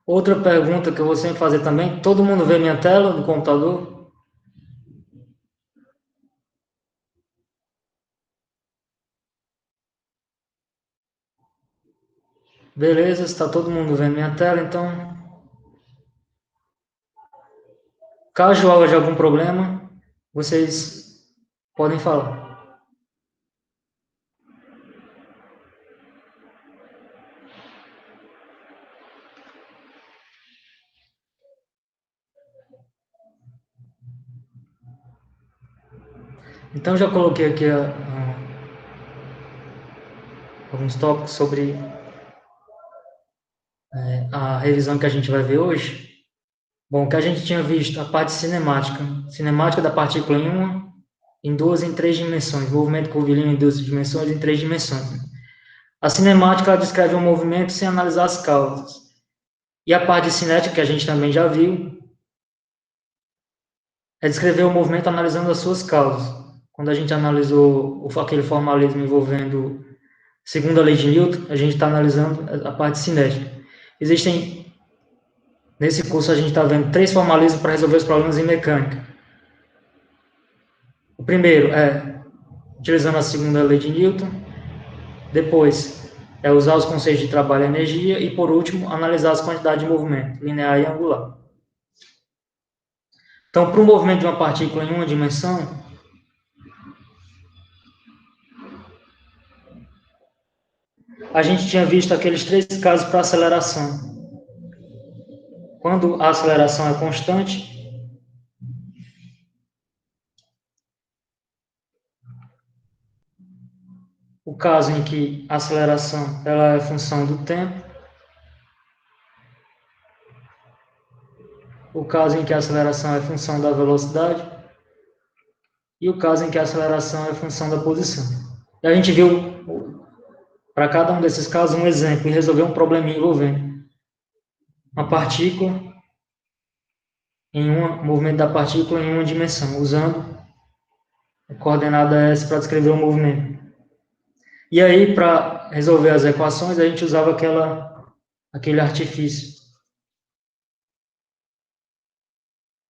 Outra pergunta que eu vou sempre fazer também, todo mundo vê minha tela do computador? Beleza, está todo mundo vendo minha tela, então, caso haja algum problema, vocês podem falar. Então, já coloquei aqui alguns tópicos sobre a revisão que a gente vai ver hoje. Bom, o que a gente tinha visto, a parte cinemática. Cinemática da partícula em uma, em duas, em três dimensões. Movimento curvilíneo em duas dimensões, em três dimensões. A cinemática ela descreve um movimento sem analisar as causas. E a parte de cinética, que a gente também já viu, é descrever o movimento analisando as suas causas. Quando a gente analisou aquele formalismo envolvendo segunda lei de Newton, a gente está analisando a parte cinética. Nesse curso a gente está vendo 3 formalismos para resolver os problemas em mecânica. O primeiro é utilizando a segunda lei de Newton, depois é usar os conceitos de trabalho e energia, e por último, analisar as quantidades de movimento, linear e angular. Então, para o movimento de uma partícula em uma dimensão, a gente tinha visto aqueles 3 casos para aceleração. Quando a aceleração é constante, o caso em que a aceleração ela é função do tempo, o caso em que a aceleração é função da velocidade e o caso em que a aceleração é função da posição. E a gente viu, para cada um desses casos, um exemplo e resolveu um probleminha envolvendo uma partícula o movimento da partícula em uma dimensão, usando a coordenada S para descrever o movimento. E aí, para resolver as equações, a gente usava aquele artifício.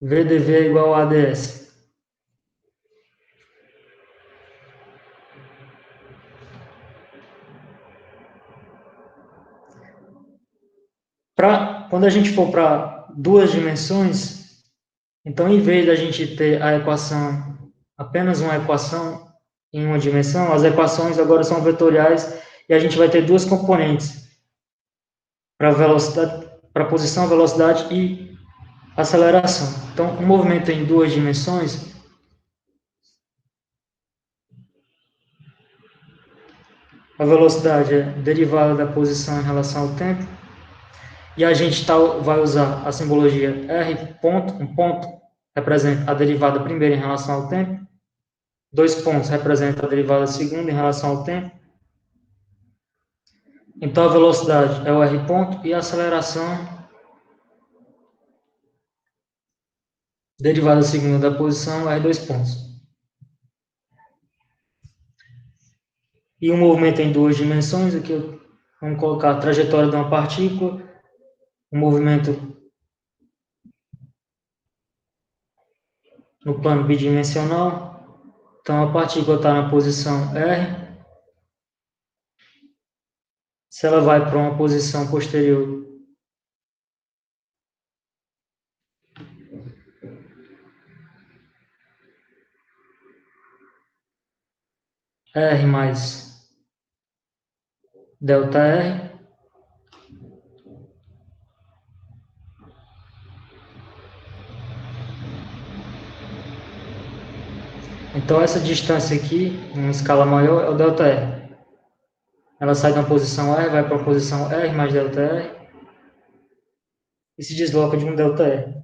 VdV é igual a AdS. Quando a gente for para duas dimensões, então, em vez da gente ter a equação, apenas uma equação em uma dimensão, as equações agora são vetoriais e a gente vai ter duas componentes para velocidade, para posição, velocidade e aceleração. Então, um movimento em duas dimensões, a velocidade é derivada da posição em relação ao tempo, e a gente vai usar a simbologia R ponto, um ponto representa a derivada primeira em relação ao tempo, 2 pontos representam a derivada segunda em relação ao tempo. Então, a velocidade é o R ponto e a aceleração, derivada segunda da posição, é R2 pontos. E um movimento em duas dimensões, aqui vamos colocar a trajetória de uma partícula, um movimento no plano bidimensional. Então, a partícula está na posição R. Se ela vai para uma posição posterior, R mais delta R. Então, essa distância aqui, em uma escala maior, é o delta R. Ela sai de uma posição R, vai para uma posição R mais delta R e se desloca de um delta R.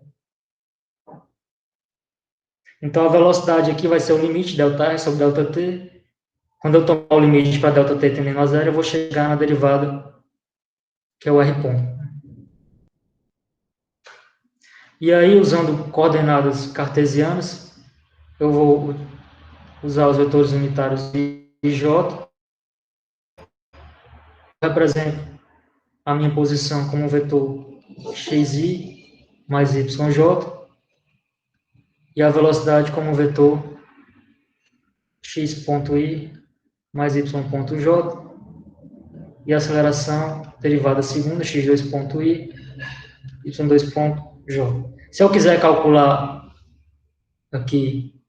Então, a velocidade aqui vai ser o limite delta R sobre delta T. Quando eu tomar o limite para delta T tendendo a zero, eu vou chegar na derivada, que é o R ponto. E aí, usando coordenadas cartesianas, eu vou usar os vetores unitários I e J. Represento a minha posição como um vetor xi mais yj, e a velocidade como vetor x.i mais y.j, e a aceleração derivada segunda, x2.i, y2.j. Se eu quiser calcular aqui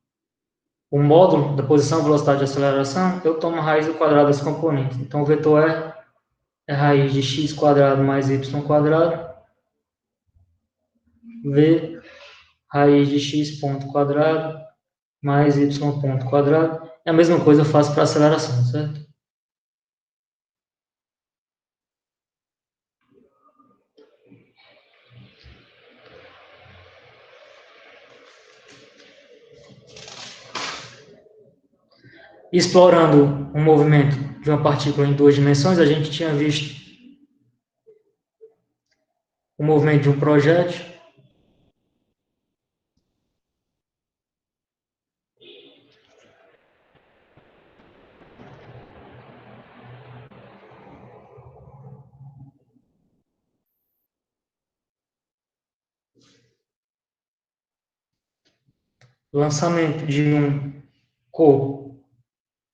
o módulo da posição, velocidade e aceleração, eu tomo a raiz do quadrado das componentes. Então, o vetor é raiz de x quadrado mais y quadrado, v raiz de x ponto quadrado mais y ponto quadrado. É a mesma coisa eu faço para a aceleração, certo? Explorando um movimento de uma partícula em duas dimensões, a gente tinha visto o movimento de um projétil, lançamento de um corpo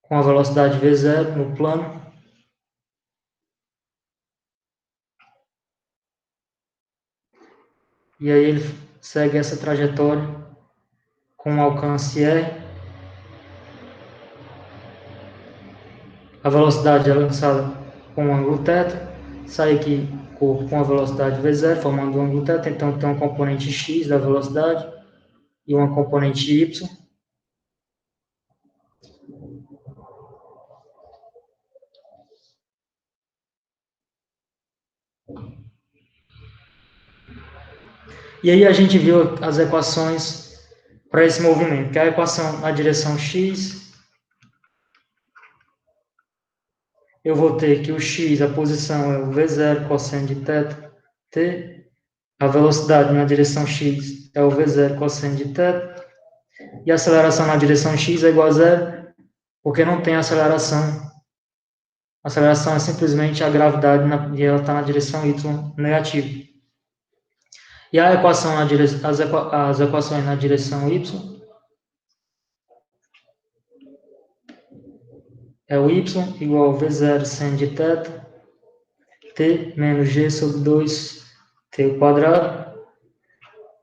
com a velocidade v0 no plano, e aí ele segue essa trajetória com um alcance R. A velocidade é lançada com um ângulo θ, sai aqui corpo com a velocidade v0, formando um ângulo θ, então tem uma componente x da velocidade e uma componente y. E aí a gente viu as equações para esse movimento, que é a equação na direção x, eu vou ter que o x, a posição é o v0 cosseno de θ, t, a velocidade na direção x é o v0 cosseno de θ, e a aceleração na direção x é igual a zero, porque não tem aceleração. A aceleração é simplesmente a gravidade e ela está na direção y negativa. E a equação as equações na direção y é o y igual a v0 seno de θ, t menos g sobre 2t ao quadrado,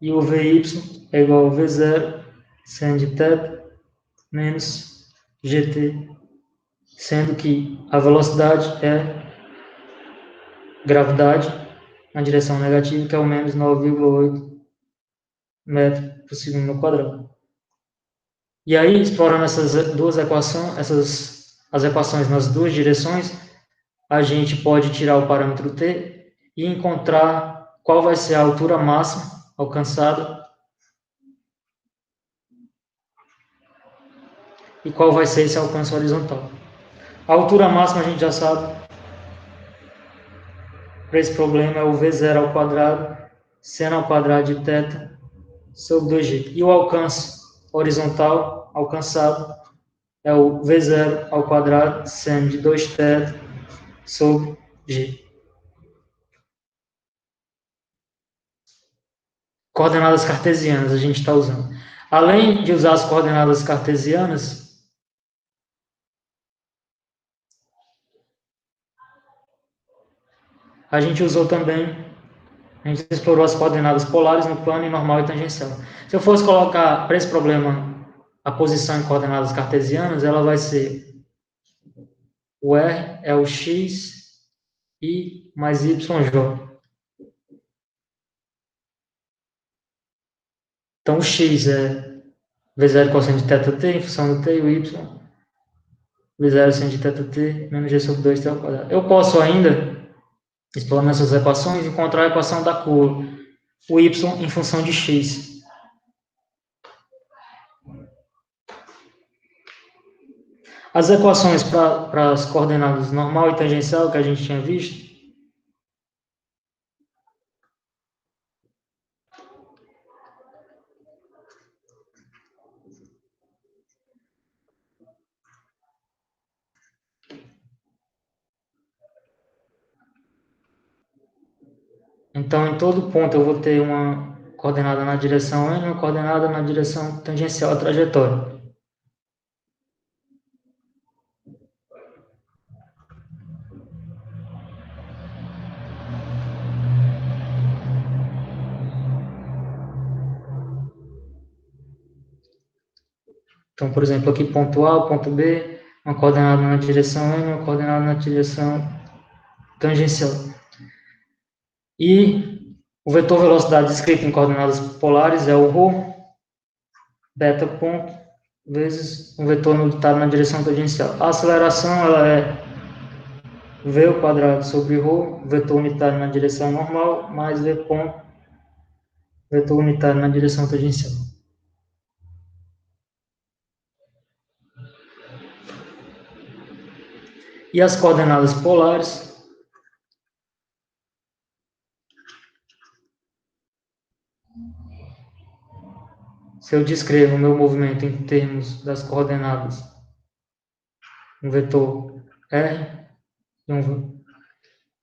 e o vy é igual a v0 seno de θ menos gt, sendo que a velocidade é gravidade na direção negativa, que é o menos 9,8 metros por segundo ao quadrado. E aí, explorando essas duas equações, as equações nas duas direções, a gente pode tirar o parâmetro t e encontrar qual vai ser a altura máxima alcançada e qual vai ser esse alcance horizontal. A altura máxima a gente já sabe, para esse problema, é o v0 ao quadrado, seno ao quadrado de θ sobre 2g. E o alcance horizontal alcançado é o v0 ao quadrado, seno de 2θ sobre g. Coordenadas cartesianas a gente está usando. Além de usar as coordenadas cartesianas, a gente usou também, a gente explorou as coordenadas polares no plano e normal e tangencial. Se eu fosse colocar para esse problema a posição em coordenadas cartesianas, ela vai ser o R é o x, i mais yj. Então, o x é v0 cosseno de θt em função do t, e o y v0 seno de θt menos g sobre 2t ao quadrado. Eu posso ainda, explorando essas equações, encontrar a equação da curva, o y em função de x. As equações para as coordenadas normal e tangencial que a gente tinha visto, Então, em todo ponto eu vou ter uma coordenada na direção n e uma coordenada na direção tangencial à trajetória. Então, por exemplo, aqui ponto A, ponto B, uma coordenada na direção n, uma coordenada na direção tangencial. E o vetor velocidade escrito em coordenadas polares é o ρ, beta ponto, vezes um vetor unitário na direção tangencial. A aceleração ela é v ao quadrado sobre ρ, vetor unitário na direção normal, mais v ponto, vetor unitário na direção tangencial. E as coordenadas polares, se eu descrevo o meu movimento em termos das coordenadas, um vetor R, e um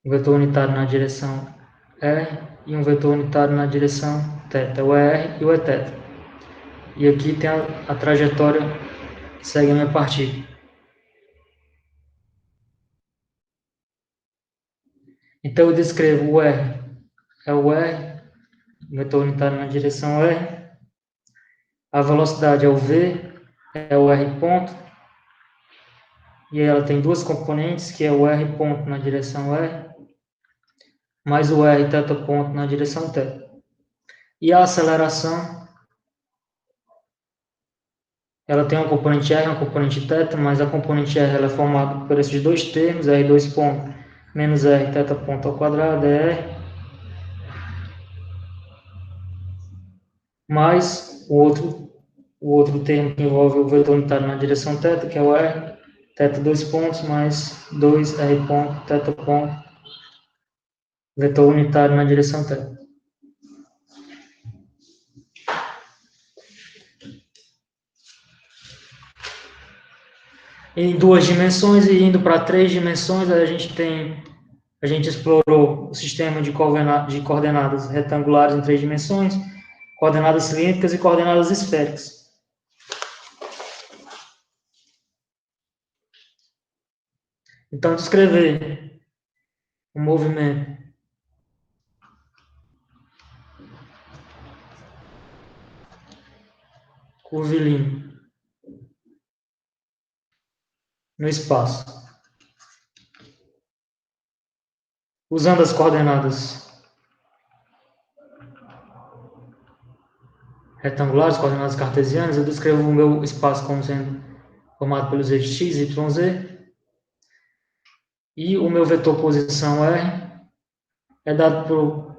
vetor unitário na direção R, e um vetor unitário na direção θ, o ER e o Eθ. E aqui tem a trajetória que segue a minha partícula. Então eu descrevo o R, é o R, vetor unitário na direção R, a velocidade é o V, é o R ponto, e ela tem duas componentes, que é o R ponto na direção R, mais o R θ ponto na direção θ. E a aceleração, ela tem uma componente R e uma componente θ, mas a componente R ela é formada por esses dois termos, R2 ponto menos R θ ponto ao quadrado, é R, mais o outro termo que envolve o vetor unitário na direção θ, que é o R, θ 2 pontos, mais 2R ponto, θ ponto, vetor unitário na direção θ. Em duas dimensões e indo para três dimensões, a gente explorou o sistema de coordenadas retangulares em três dimensões, coordenadas cilíndricas e coordenadas esféricas. Então, descrever o movimento curvilíneo no espaço, usando as coordenadas retangulares, coordenadas cartesianas, eu descrevo o meu espaço como sendo formado pelos eixos x, y, z, e o meu vetor posição R é dado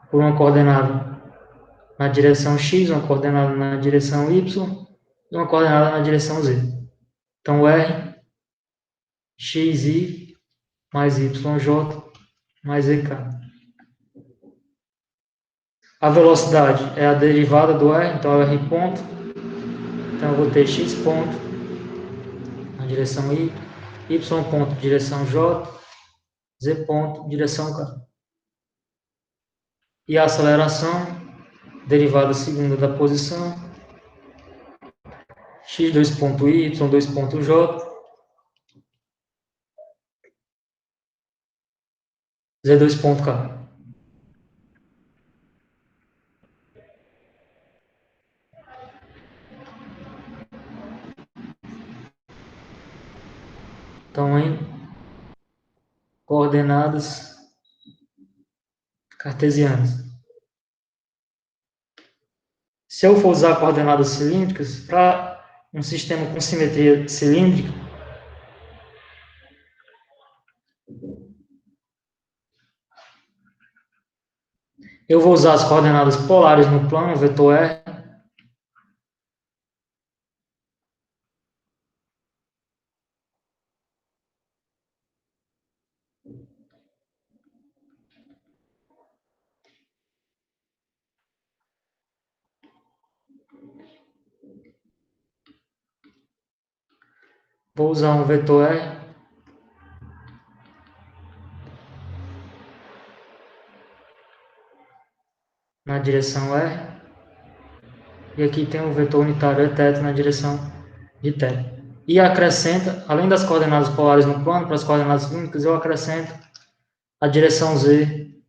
por uma coordenada na direção x, uma coordenada na direção y e uma coordenada na direção z. Então, R, xi mais yj mais ek. A velocidade é a derivada do R, então é R ponto. Então, eu vou ter x ponto na direção y, y ponto direção j, z ponto direção k. E a aceleração, derivada segunda da posição, x2 ponto y, y2 ponto j, z2 ponto k. Então, em coordenadas cartesianas. Se eu for usar coordenadas cilíndricas, para um sistema com simetria cilíndrica, eu vou usar as coordenadas polares no plano, vetor R. Vou usar um vetor R na direção R, e aqui tem o vetor unitário eθ na direção de θ. E acrescenta, além das coordenadas polares no plano, para as coordenadas únicas, eu acrescento a direção z,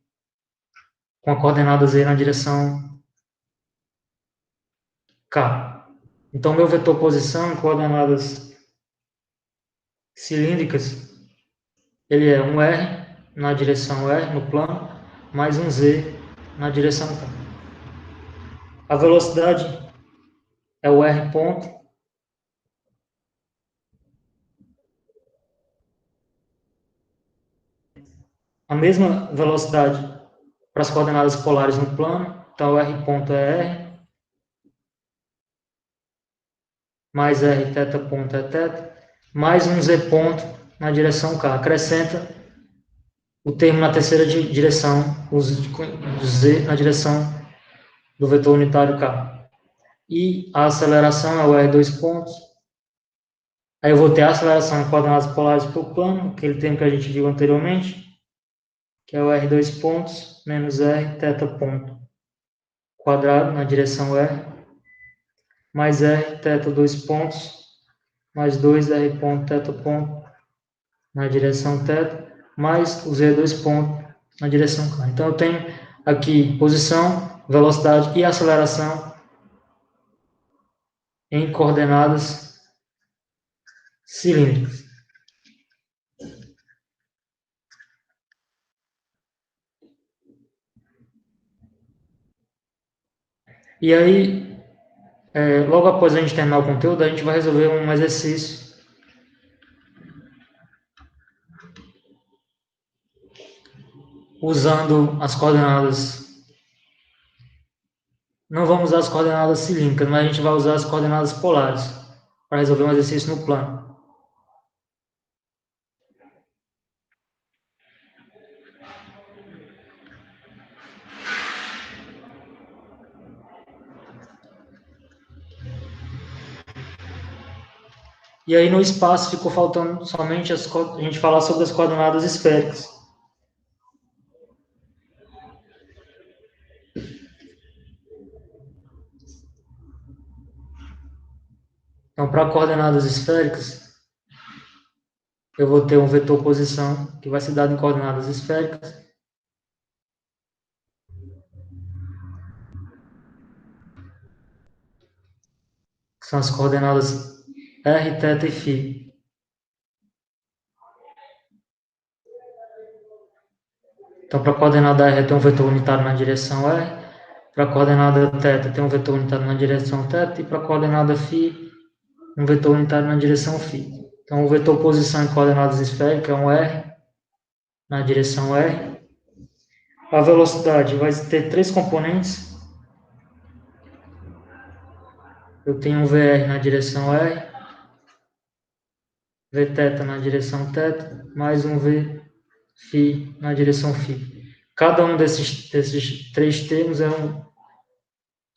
com a coordenada z na direção K. Então, meu vetor posição em coordenadas cilíndricas, ele é um R na direção R, no plano, mais um Z na direção K. A velocidade é o R ponto, a mesma velocidade para as coordenadas polares no plano, então o R ponto é R, mais R θ ponto é θ, mais um Z ponto na direção K. Acrescenta o termo na terceira direção, o Z na direção do vetor unitário K. E a aceleração é o R2 pontos. Aí eu vou ter a aceleração em coordenadas polares para o plano, aquele termo que a gente viu anteriormente, que é o R2 pontos menos R θ ponto quadrado na direção R, mais R θ 2 pontos, mais 2R ponto θ ponto na direção θ, mais o Z2 ponto na direção K. Então eu tenho aqui posição, velocidade e aceleração em coordenadas cilíndricas. E aí, logo após a gente terminar o conteúdo, a gente vai resolver um exercício usando as coordenadas. Não vamos usar as coordenadas cilíndricas, mas a gente vai usar as coordenadas polares para resolver um exercício no plano. E aí no espaço ficou faltando somente a gente falar sobre as coordenadas esféricas. Então, para coordenadas esféricas, eu vou ter um vetor posição que vai ser dado em coordenadas esféricas. Que são as coordenadas R, θ e φ. Então, para a coordenada R tem um vetor unitário na direção R, para a coordenada θ tem um vetor unitário na direção θ, e para a coordenada φ, um vetor unitário na direção φ. Então, o vetor posição em coordenadas esféricas é um R na direção R. A velocidade vai ter três componentes. Eu tenho um VR na direção R, Vθ na direção θ, mais um Vφ na direção φ. Cada um desses três termos é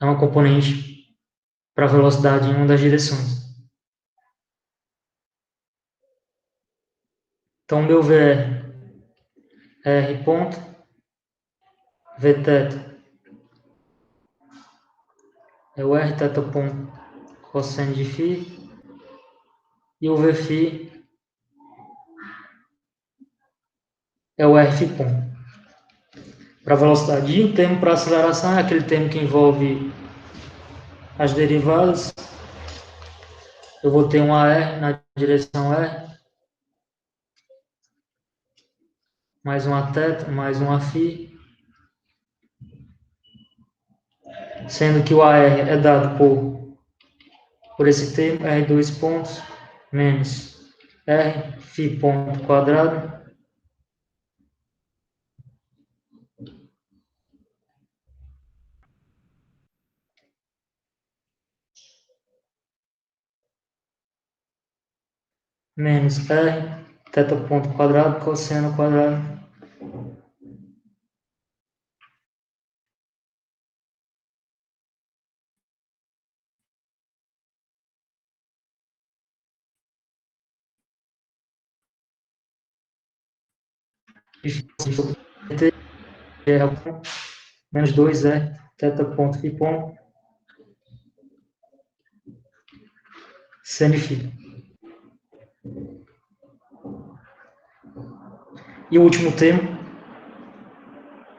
uma componente para a velocidade em uma das direções. Então, meu VR é R ponto, Vθ é o R θ ponto cosseno de φ, e o Vφ é o Rφ ponto. Para a velocidade. E o termo para aceleração é aquele termo que envolve as derivadas. Eu vou ter um AR na direção R, mais um θ, mais um φ, sendo que o AR é dado por esse termo, R2 pontos, menos R, φ ponto quadrado, menos R, θ ponto quadrado, cosseno quadrado, e menos 2R θ.φ seno φ. E o último termo,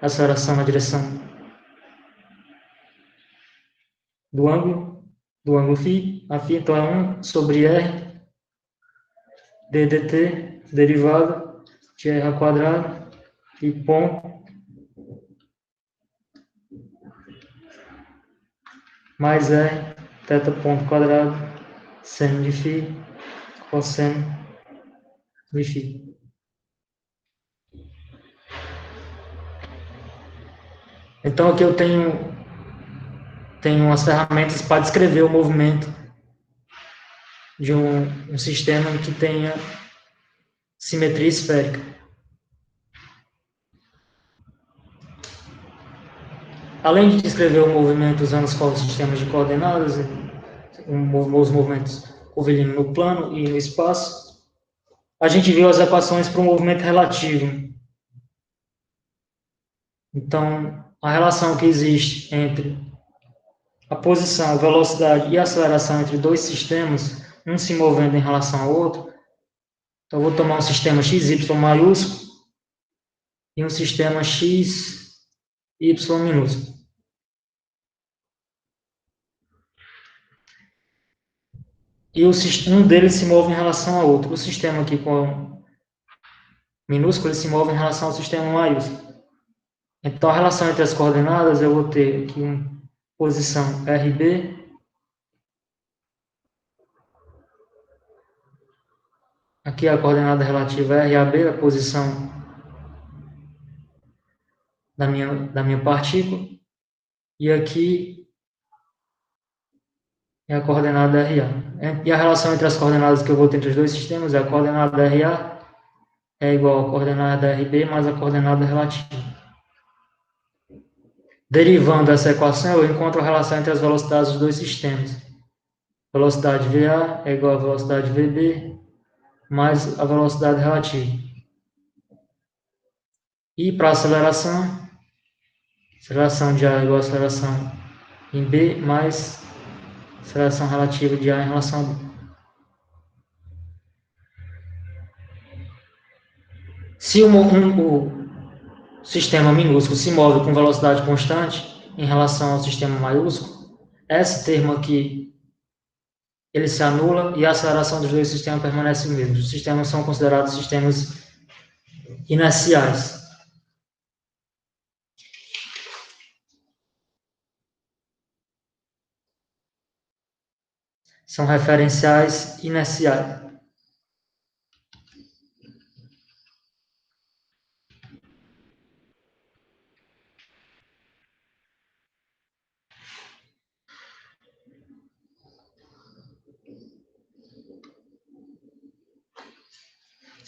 aceleração na direção do ângulo φ, a φ então é 1 sobre r d dt, derivada de r ao quadrado, e π mais r, θ ponto quadrado, seno de φ, cosseno de φ. Então aqui eu tenho umas ferramentas para descrever o movimento de um sistema que tenha simetria esférica. Além de descrever o movimento usando os sistemas de coordenadas, os movimentos curvilíneos no plano e no espaço, a gente viu as equações para o movimento relativo. Então, a relação que existe entre a posição, a velocidade e a aceleração entre dois sistemas, um se movendo em relação ao outro. Então, eu vou tomar um sistema XY maiúsculo e um sistema XY minúsculo. E um deles se move em relação ao outro. O sistema aqui com minúsculo, ele se move em relação ao sistema maiúsculo. Então, a relação entre as coordenadas, eu vou ter aqui uma posição RB, aqui a coordenada relativa é RAB, a posição da minha partícula, e aqui é a coordenada RA. E a relação entre as coordenadas que eu vou ter entre os dois sistemas é a coordenada RA é igual à coordenada RB mais a coordenada relativa. Derivando essa equação, eu encontro a relação entre as velocidades dos dois sistemas. Velocidade VA é igual a velocidade VB mais a velocidade relativa. E para a aceleração de A é igual a aceleração em B mais aceleração relativa de A em relação a B. Se o sistema minúsculo se move com velocidade constante em relação ao sistema maiúsculo, esse termo aqui ele se anula e a aceleração dos dois sistemas permanece o mesmo. Os sistemas são considerados sistemas inerciais. São referenciais inerciais.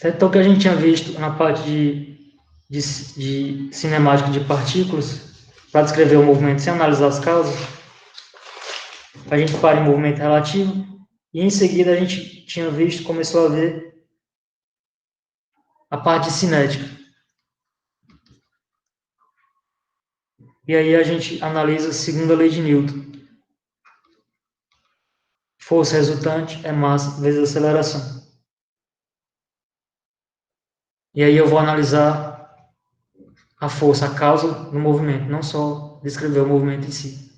Então, o que a gente tinha visto na parte de cinemática de partículas, para descrever o movimento sem analisar as causas, a gente para em movimento relativo, e em seguida a gente tinha visto, começou a ver a parte de cinética. E aí a gente analisa a segunda lei de Newton. Força resultante é massa vezes aceleração. E aí eu vou analisar a força, a causa no movimento, não só descrever o movimento em si.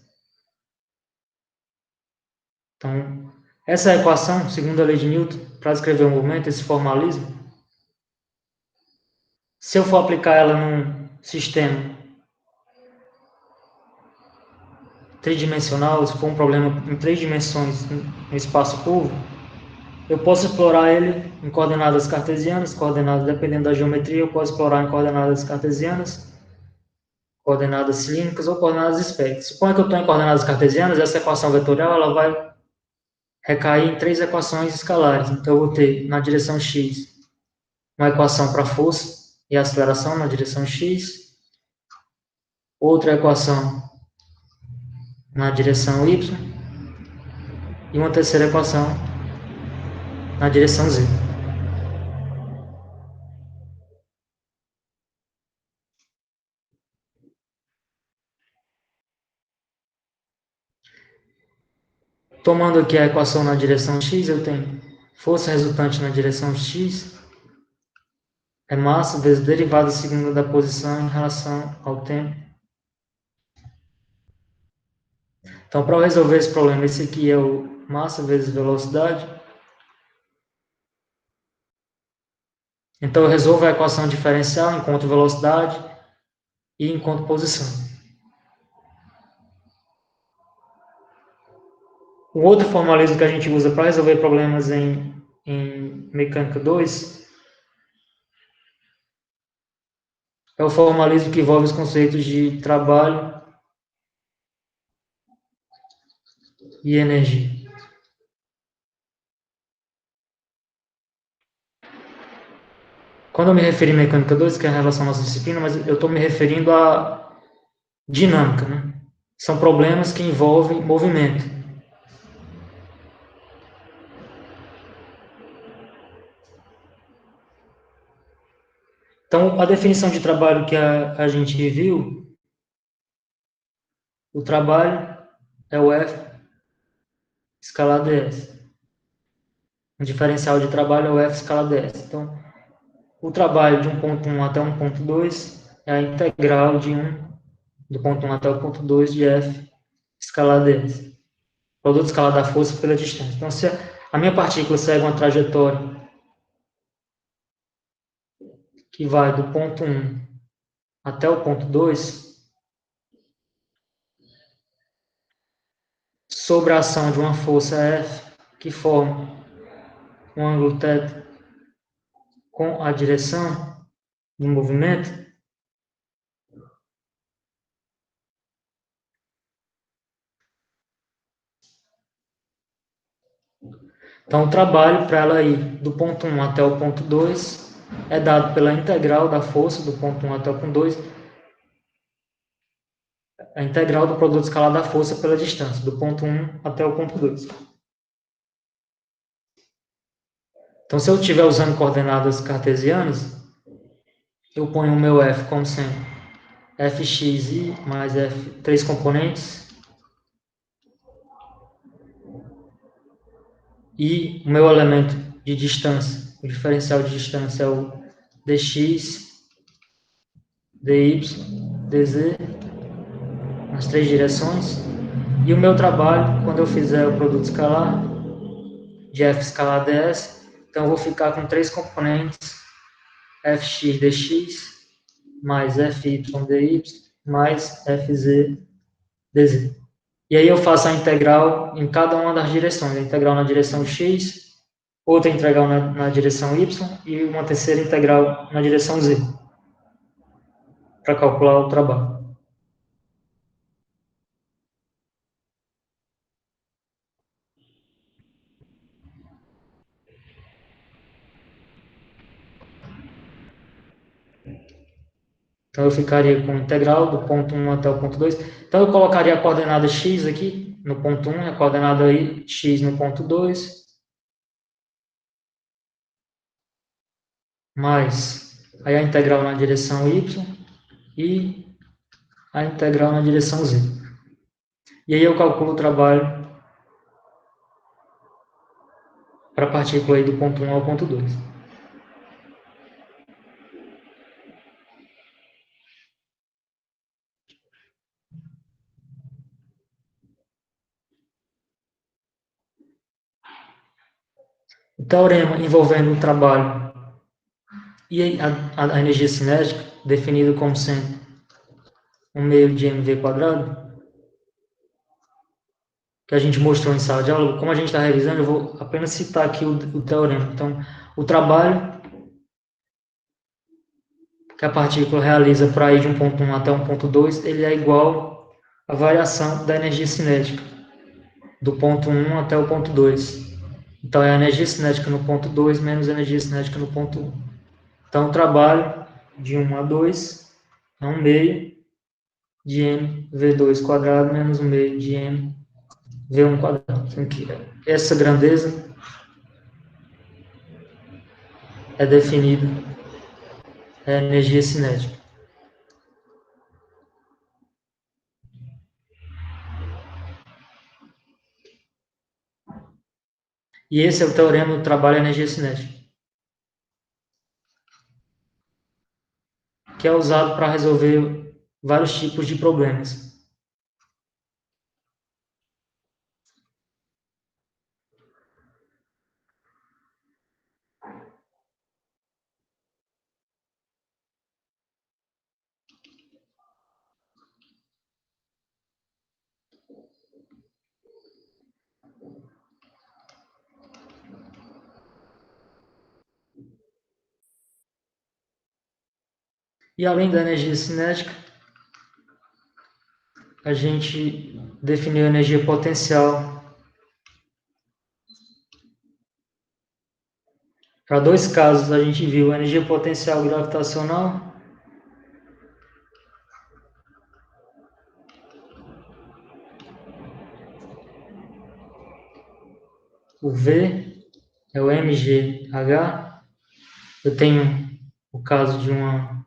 Então, essa é a equação, segunda lei de Newton, para descrever o movimento, esse formalismo. Se eu for aplicar ela num sistema tridimensional, se for um problema em 3 dimensões no espaço curvo, eu posso explorar ele em coordenadas cartesianas, coordenadas dependendo da geometria, eu posso explorar em coordenadas cartesianas, coordenadas cilíndricas ou coordenadas esféricas. Suponha que eu estou em coordenadas cartesianas, essa equação vetorial ela vai recair em 3 equações escalares. Então, eu vou ter na direção x uma equação para força e aceleração na direção x, outra equação na direção y e uma terceira equação na direção z. Tomando aqui a equação na direção x, eu tenho força resultante na direção x é massa vezes derivada segunda da posição em relação ao tempo. Então, para eu resolver esse problema, esse aqui é o massa vezes velocidade. Então, eu resolvo a equação diferencial, encontro velocidade e encontro posição. O outro formalismo que a gente usa para resolver problemas em mecânica 2 é o formalismo que envolve os conceitos de trabalho e energia. Quando eu me refiro em mecânica 2, que é em relação à nossa disciplina, mas eu estou me referindo à dinâmica, né? São problemas que envolvem movimento. Então, a definição de trabalho que a gente viu, o trabalho é o F escalado ds. O diferencial de trabalho é o F escalado ds. Então, o trabalho de um ponto 1 até um ponto 2 é a integral de 1 do ponto 1 até o ponto 2 de F escalado ds. Produto escalado da força pela distância. Então, se a minha partícula segue uma trajetória que vai do ponto 1 até o ponto 2, sobre a ação de uma força F que forma um ângulo θ com a direção do movimento, então o trabalho para ela ir do ponto 1 até o ponto 2 é dado pela integral da força do ponto 1 até o ponto 2, a integral do produto escalar da força pela distância, do ponto 1 até o ponto 2. Então, se eu estiver usando coordenadas cartesianas, eu ponho o meu F como sendo fxi mais f, 3 componentes, e o meu elemento de distância, o diferencial de distância é o dx, dy, dz, nas 3 direções. E o meu trabalho, quando eu fizer o produto escalar, de f escalar ds, então eu vou ficar com 3 componentes, fx dx, mais fy dy, mais fz dz. E aí eu faço a integral em cada uma das direções, a integral na direção x, outra integral na direção y e uma terceira integral na direção z, para calcular o trabalho. Então eu ficaria com a integral do ponto 1 até o ponto 2. Então eu colocaria a coordenada x aqui no ponto 1, a coordenada x no ponto 2, mais aí a integral na direção y e a integral na direção z. E aí eu calculo o trabalho para a partícula aí do ponto 1 ao ponto 2. O teorema envolvendo o trabalho e a energia cinética, definido como sendo 1/2 de mv quadrado, que a gente mostrou em sala de aula. Como a gente está revisando, eu vou apenas citar aqui o teorema. Então, o trabalho que a partícula realiza para ir de um ponto 1 até um ponto 2, ele é igual à variação da energia cinética, do ponto 1 até o ponto 2. Então, é a energia cinética no ponto 2 menos a energia cinética no ponto 1. Então, o trabalho de 1 a 2 é 1/2 de mv2 quadrado menos 1/2 de mv1 quadrado. Essa grandeza é definida, é a energia cinética. E esse é o teorema do trabalho e energia cinética, que é usado para resolver vários tipos de problemas. E além da energia cinética, a gente definiu a energia potencial para dois casos. A gente viu a energia potencial gravitacional o V é o mgh. Eu tenho o caso de uma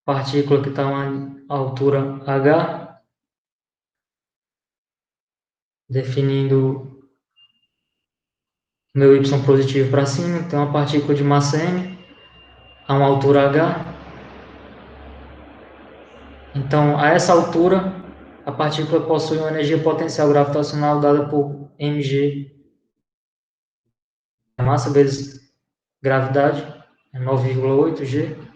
partícula que está a uma altura h, definindo meu y positivo para cima. Tem uma partícula de massa m a uma altura h. Então, a essa altura, a partícula possui uma energia potencial gravitacional dada por mg, a massa vezes gravidade, é 9,8 g.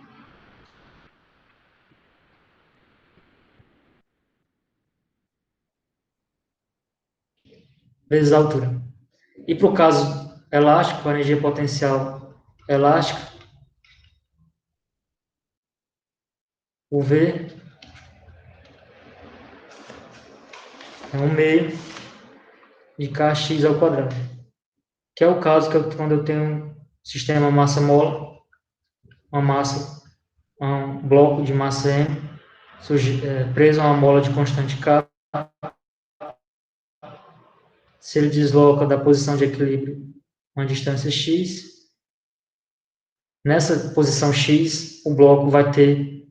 Vezes a altura. E para o caso elástico, a energia potencial elástica, o V é 1 meio de kx ao quadrado, que é o caso quando eu tenho um sistema massa-mola, uma massa, um bloco de massa m, preso a uma mola de constante K. Se ele desloca da posição de equilíbrio uma distância x, nessa posição x, o bloco vai ter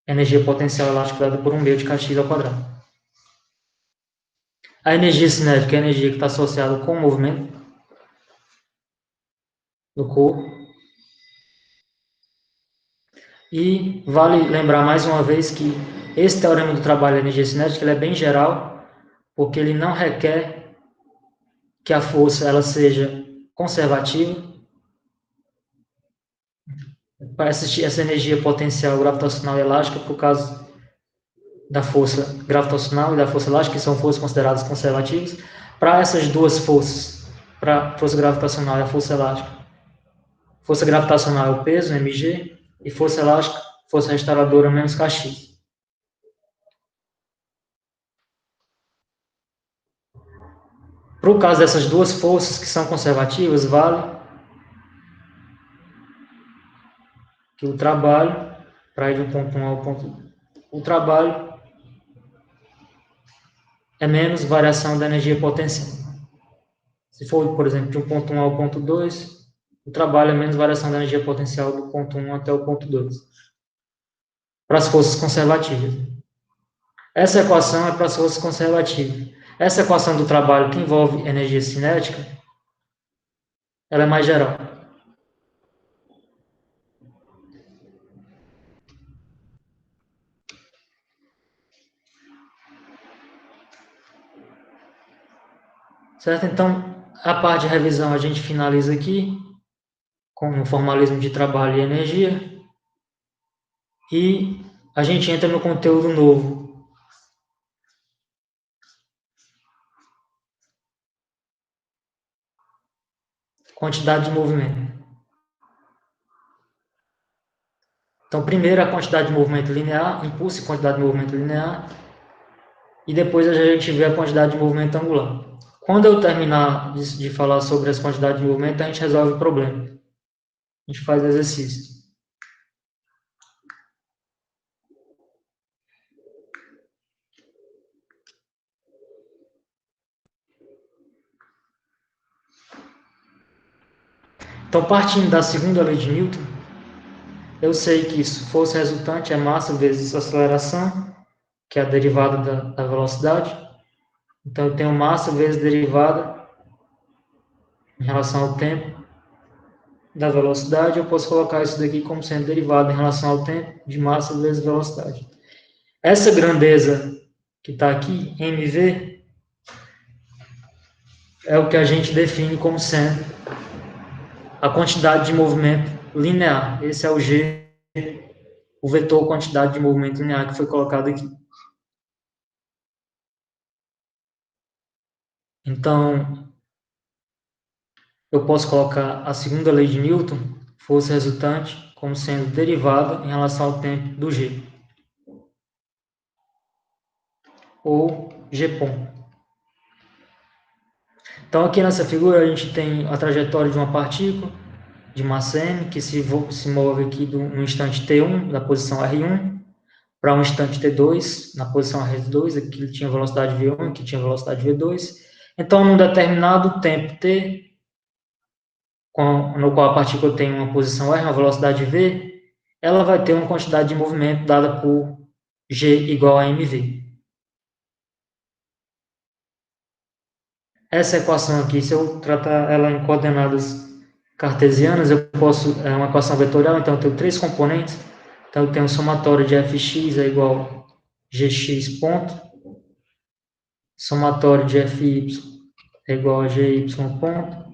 energia potencial elástica dada por 1 meio de kx ao quadrado. A energia cinética é a energia que está associada com o movimento do corpo. E vale lembrar mais uma vez que esse teorema do trabalho da energia cinética ele é bem geral, porque ele não requer que a força ela seja conservativa. Para essa energia potencial gravitacional e elástica, por causa da força gravitacional e da força elástica, que são forças consideradas conservativas, para essas duas forças, para a força gravitacional e a força elástica, força gravitacional é o peso, mg, e força elástica, força restauradora menos kx. Para o caso dessas duas forças que são conservativas, vale que o trabalho, para ir do ponto 1 ao ponto... O trabalho é menos variação da energia potencial. Se for, por exemplo, de um ponto 1 ao ponto 2, o trabalho é menos variação da energia potencial do ponto 1 até o ponto 2. Para as forças conservativas. Essa equação é para as forças conservativas. Essa equação do trabalho que envolve energia cinética, ela é mais geral. Certo? Então, a parte de revisão a gente finaliza aqui, com o formalismo de trabalho e energia, e a gente entra no conteúdo novo. Quantidade de movimento. Então, primeiro a quantidade de movimento linear, impulso e quantidade de movimento linear, e depois a gente vê a quantidade de movimento angular. Quando eu terminar de falar sobre as quantidades de movimento, a gente resolve o problema. A gente faz o exercício. Então, partindo da segunda lei de Newton, eu sei que força resultante é massa vezes aceleração, que é a derivada da velocidade. Então, eu tenho massa vezes derivada em relação ao tempo da velocidade, eu posso colocar isso daqui como sendo derivado em relação ao tempo de massa vezes velocidade. Essa grandeza que está aqui, mv, é o que a gente define como sendo a quantidade de movimento linear. Esse é o G, o vetor quantidade de movimento linear que foi colocado aqui. Então, eu posso colocar a segunda lei de Newton, força resultante, como sendo derivada em relação ao tempo do G, ou G'. Então, aqui nessa figura, a gente tem a trajetória de uma partícula de massa m, que se move aqui no instante t1, da posição r1, para um instante t2, na posição r2, aqui ele tinha velocidade v1, aqui tinha velocidade v2. Então, num determinado tempo t, no qual a partícula tem uma posição r, uma velocidade v, ela vai ter uma quantidade de movimento dada por g igual a mv. Essa equação aqui, se eu tratar ela em coordenadas cartesianas, é uma equação vetorial, então eu tenho três componentes. Então eu tenho o somatório de fx é igual a gx ponto, somatório de fy é igual a gy ponto,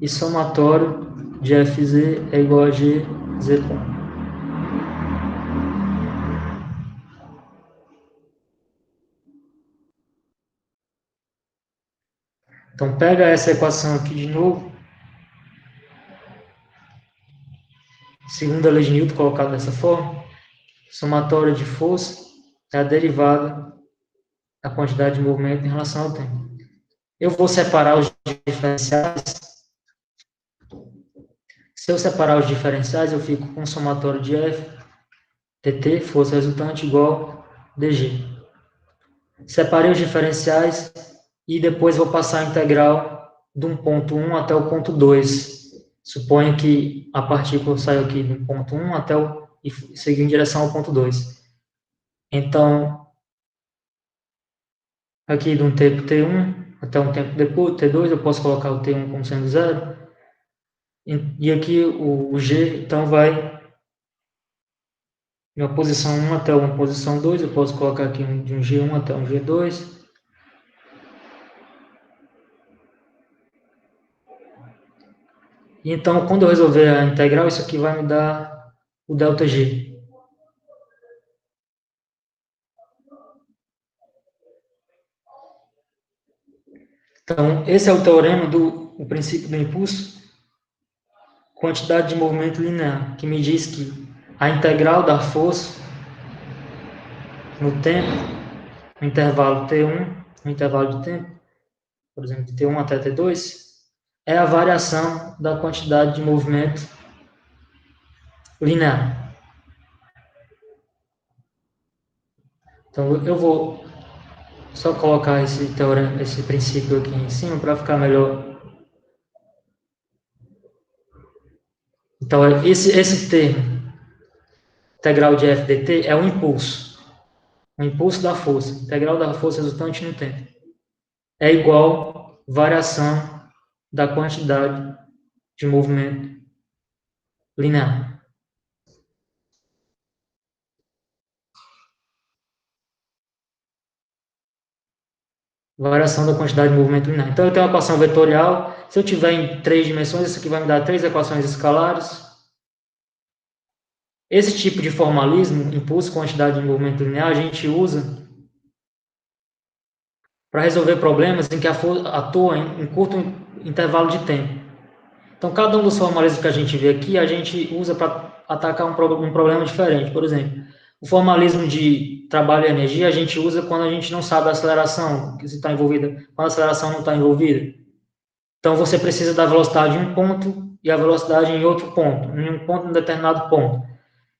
e somatório de fz é igual a gz ponto. Então pega essa equação aqui de novo, segunda lei de Newton colocada dessa forma, somatório de força é a derivada da quantidade de movimento em relação ao tempo. Eu vou separar os diferenciais. Se eu separar os diferenciais, eu fico com o somatório de F, dt, força resultante, igual dg. Separei os diferenciais e depois vou passar a integral do ponto 1 até o ponto 2. Suponho que a partícula saiu aqui do ponto 1 até e seguiu em direção ao ponto 2. Então, aqui de um tempo t1 até um tempo depois, t2, eu posso colocar o t1 como sendo zero. E aqui o g, então, vai de uma posição 1 até uma posição 2, eu posso colocar aqui de um G1 até um G2. E então, quando eu resolver a integral, isso aqui vai me dar o ΔG. Então, esse é o teorema do princípio do impulso, quantidade de movimento linear, que me diz que a integral da força no tempo, no intervalo T1, no intervalo de tempo, por exemplo, de T1 até T2, é a variação da quantidade de movimento linear. Então, eu vou só colocar esse teorema, esse princípio aqui em cima para ficar melhor. Então, esse termo, integral de f dt, é o impulso da força, integral da força resultante no tempo. É igual variação da quantidade de movimento linear. Variação da quantidade de movimento linear. Então, eu tenho uma equação vetorial. Se eu tiver em 3 dimensões, isso aqui vai me dar 3 equações escalares. Esse tipo de formalismo, impulso, quantidade de movimento linear, a gente usa para resolver problemas em que atua em curto intervalo de tempo. Então, cada um dos formalismos que a gente vê aqui, a gente usa para atacar um problema diferente. Por exemplo, o formalismo de trabalho e energia, a gente usa quando a gente não sabe a aceleração que está envolvida, quando a aceleração não está envolvida. Então, você precisa da velocidade em um ponto e a velocidade em outro ponto, em um ponto, em um determinado ponto.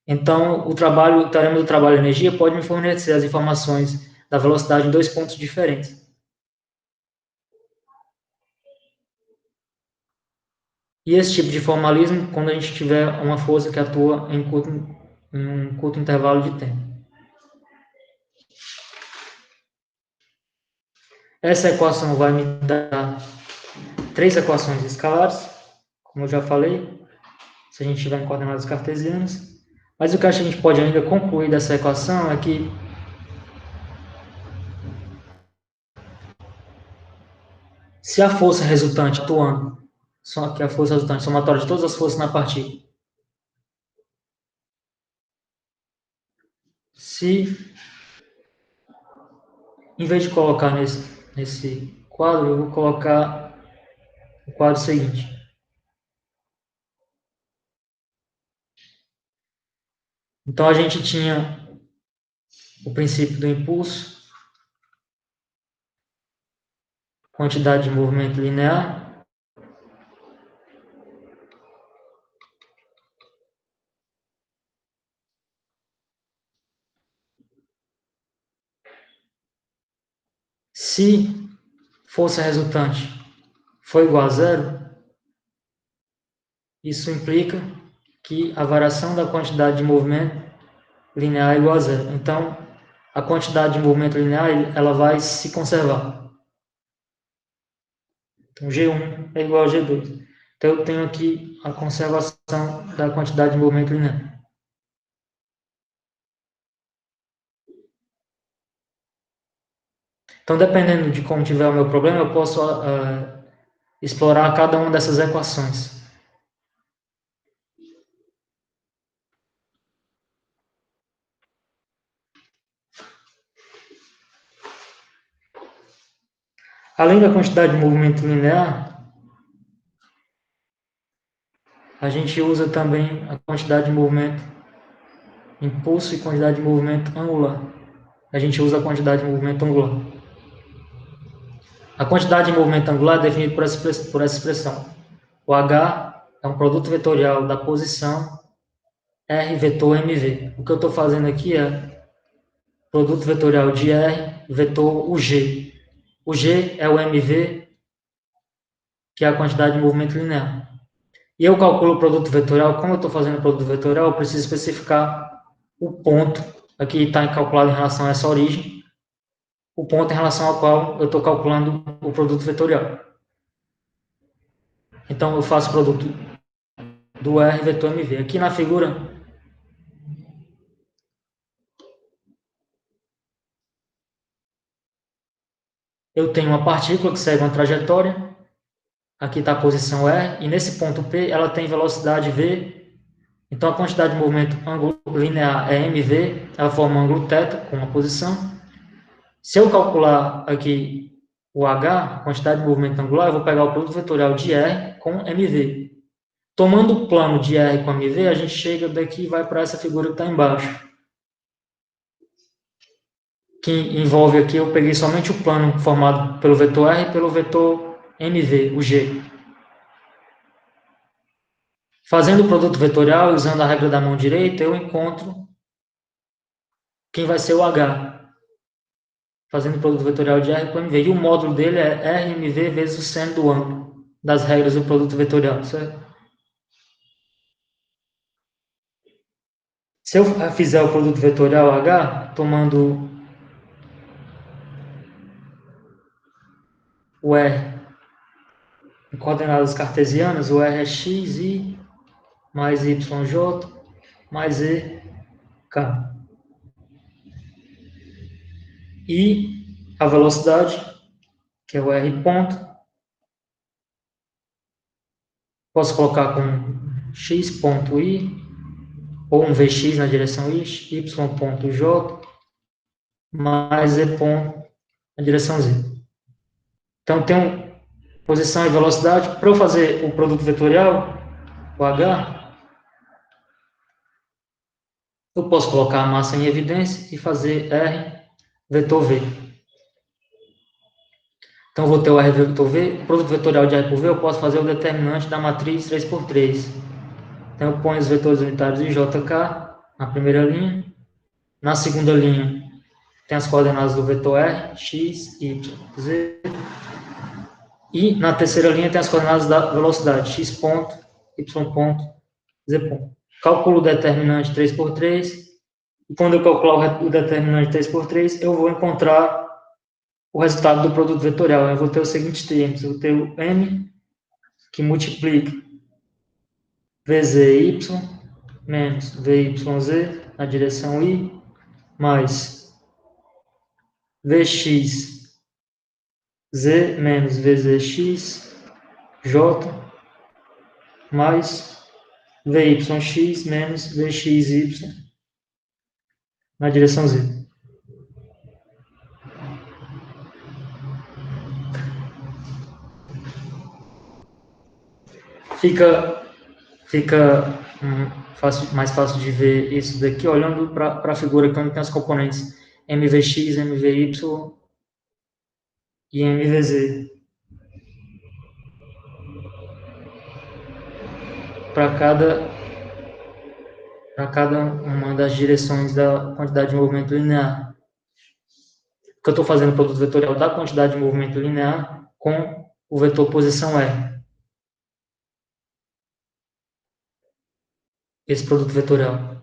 Então, o teorema do trabalho e energia pode me fornecer as informações da velocidade em dois pontos diferentes. E esse tipo de formalismo, quando a gente tiver uma força que atua em um curto intervalo de tempo. Essa equação vai me dar três equações escalares, como eu já falei, se a gente tiver em coordenadas cartesianas. Mas o que a gente pode ainda concluir dessa equação é que se a força resultante atuando, só que a força resultante somatória de todas as forças na partícula, se, em vez de colocar nesse quadro, eu vou colocar o quadro seguinte. Então, a gente tinha o princípio do impulso, quantidade de movimento linear, se força resultante for igual a zero, isso implica que a variação da quantidade de movimento linear é igual a zero. Então, a quantidade de movimento linear ela vai se conservar. Então, G1 é igual a G2. Então, eu tenho aqui a conservação da quantidade de movimento linear. Então, dependendo de como tiver o meu problema, eu posso explorar cada uma dessas equações. Além da quantidade de movimento linear, a gente usa também a quantidade de movimento impulso e quantidade de movimento angular. A gente usa a quantidade de movimento angular. A quantidade de movimento angular é definida por essa expressão. O H é um produto vetorial da posição R vetor MV. O que eu estou fazendo aqui é produto vetorial de R vetor o G. O G é o MV, que é a quantidade de movimento linear. E eu calculo o produto vetorial. Como eu estou fazendo o produto vetorial, eu preciso especificar o ponto. Aqui está calculado em relação a essa origem. O ponto em relação ao qual eu estou calculando o produto vetorial. Então, eu faço o produto do R vetor MV. Aqui na figura, eu tenho uma partícula que segue uma trajetória. Aqui está a posição R. E nesse ponto P, ela tem velocidade V. Então, a quantidade de movimento linear é mv. Ela forma um ângulo θ com uma posição. Se eu calcular aqui o H, a quantidade de movimento angular, eu vou pegar o produto vetorial de R com mv. Tomando o plano de R com mv, a gente chega daqui e vai para essa figura que está embaixo. Que envolve aqui, eu peguei somente o plano formado pelo vetor R e pelo vetor mv, o G. Fazendo o produto vetorial, usando a regra da mão direita, eu encontro quem vai ser o H. Fazendo o produto vetorial de R com mv. E o módulo dele é RMV vezes o seno do ângulo das regras do produto vetorial, certo? Se eu fizer o produto vetorial H, tomando o R em coordenadas cartesianas, o R é x, y, mais yj, mais e, k. E a velocidade, que é o r ponto, posso colocar com x ponto i, ou um vx na direção y ponto j, mais z ponto na direção z. Então, tem posição e velocidade. Para eu fazer o produto vetorial, o H, eu posso colocar a massa em evidência e fazer R vetor V. Então, eu vou ter o R vetor V. O produto vetorial de R por V, eu posso fazer o determinante da matriz 3x3. Então, eu ponho os vetores unitários de JK na primeira linha. Na segunda linha, tem as coordenadas do vetor R, X, Y, Z. E na terceira linha tem as coordenadas da velocidade, X ponto, Y ponto, Z ponto. Calculo o determinante 3x3. E quando eu calcular o determinante 3x3, eu vou encontrar o resultado do produto vetorial. Eu vou ter os seguintes termos. Eu vou ter o M que multiplica VZY menos VYZ na direção I, mais VXZ menos VZX, J, mais VYX menos VXY na direção Z. Fica mais fácil de ver isso daqui olhando para a figura que onde tem os componentes MVX, MVY e MVZ. Para cada uma das direções da quantidade de movimento linear. Porque eu estou fazendo o produto vetorial da quantidade de movimento linear com o vetor posição R. Esse produto vetorial.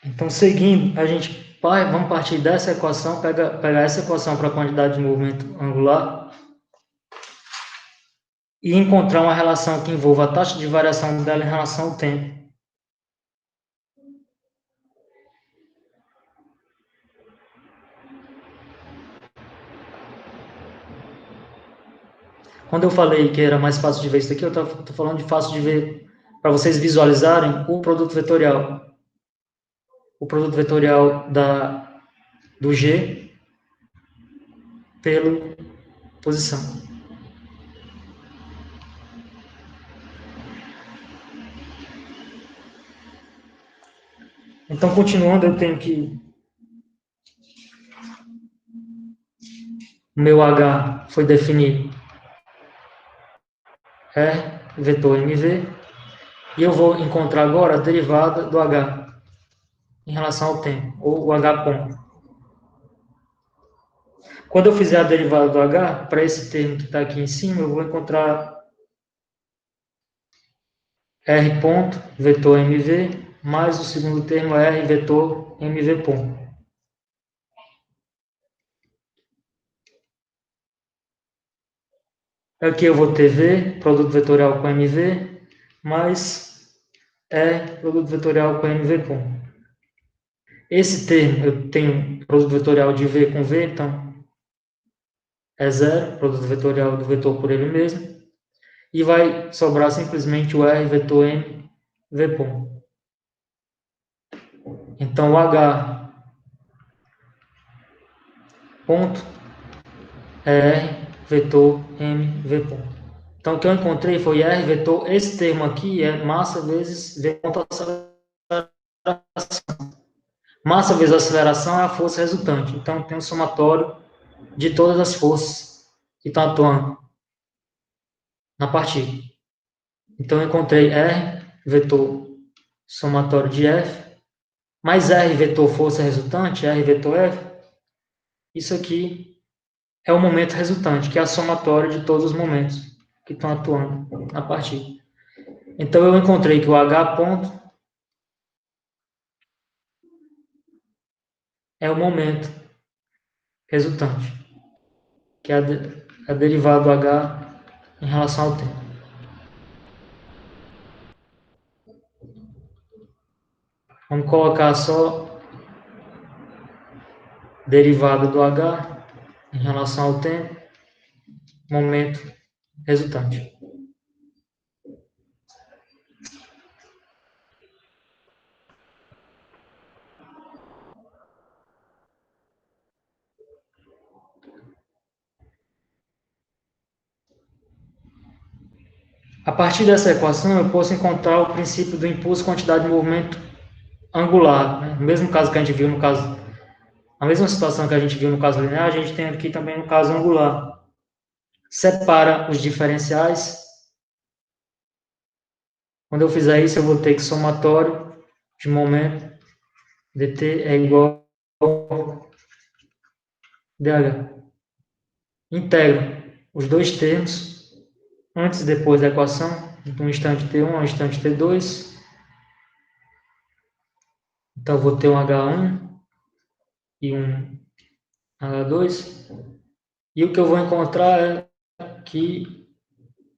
Então, seguindo, vamos partir dessa equação, pegar essa equação para a quantidade de movimento angular e encontrar uma relação que envolva a taxa de variação dela em relação ao tempo. Quando eu falei que era mais fácil de ver isso aqui, eu estou falando de fácil de ver para vocês visualizarem o produto vetorial. O produto vetorial do G pela posição. Então, continuando, eu tenho que o meu H foi definido R, vetor MV, e eu vou encontrar agora a derivada do H em relação ao tempo, ou o H ponto. Quando eu fizer a derivada do H, para esse termo que está aqui em cima, eu vou encontrar R ponto, vetor MV, mais o segundo termo R, vetor MV ponto. Aqui eu vou ter V, produto vetorial com MV, mais E, produto vetorial com MV ponto. Esse termo, eu tenho produto vetorial de V com V, então é zero, produto vetorial do vetor por ele mesmo, e vai sobrar simplesmente o R, vetor M, V ponto. Então, o H ponto é R, vetor M, V ponto. Então, o que eu encontrei foi R, vetor, esse termo aqui é massa vezes V ponto aceleração. Massa vezes aceleração é a força resultante. Então, tem um somatório de todas as forças que estão atuando na partida. Então, eu encontrei R, vetor somatório de F, mais R, vetor força resultante, R, vetor F. Isso aqui é o momento resultante, que é a somatória de todos os momentos que estão atuando na partida. Então, eu encontrei que o H ponto é o momento resultante, que é a derivada do H em relação ao tempo. Vamos colocar só derivada do H em relação ao tempo, momento resultante. A partir dessa equação, eu posso encontrar o princípio do impulso quantidade de movimento angular. Né? No mesmo caso que a gente viu no caso, a mesma situação que a gente viu no caso linear, a gente tem aqui também no caso angular. Separa os diferenciais. Quando eu fizer isso, eu vou ter que somatório de momento dt é igual a dh. Integro os dois termos, antes e depois da equação, um instante T1 um instante T2. Então, eu vou ter um H1 e um H2. E o que eu vou encontrar é que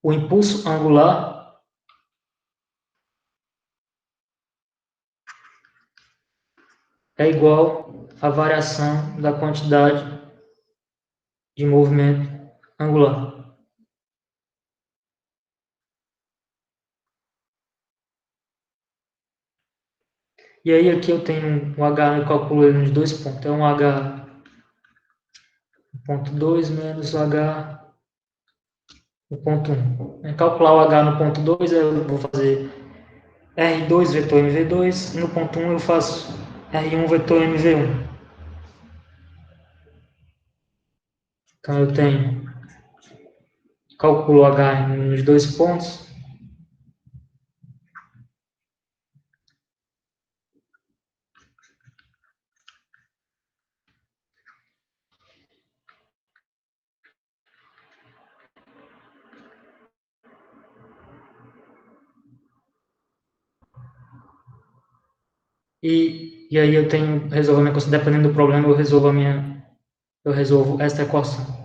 o impulso angular é igual à variação da quantidade de movimento angular. E aí aqui eu tenho o H, eu calculo ele nos dois pontos. É um H no ponto 2 menos o H no ponto 1. Calcular o H no ponto 2, eu vou fazer R2 vetor MV2, e no ponto 1 eu faço R1 vetor MV1. Então eu tenho, calculo H nos dois pontos, e aí eu tenho, resolvo a minha equação, dependendo do problema, eu resolvo esta equação.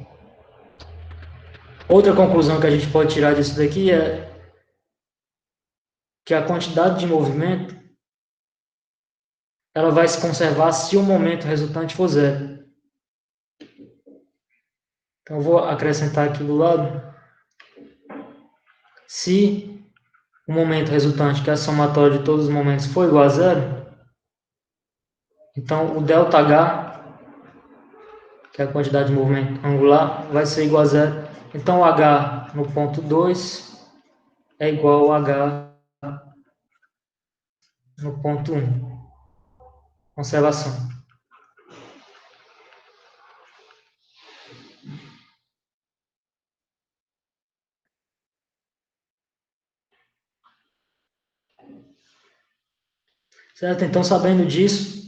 Outra conclusão que a gente pode tirar disso daqui é que a quantidade de movimento ela vai se conservar se o momento resultante for zero. Então, eu vou acrescentar aqui do lado. Se o momento resultante, que é a somatória de todos os momentos, for igual a zero, então o ΔH, que é a quantidade de movimento angular, vai ser igual a zero. Então, o H no ponto 2 é igual ao H no ponto 1. Conservação. Certo? Então, sabendo disso,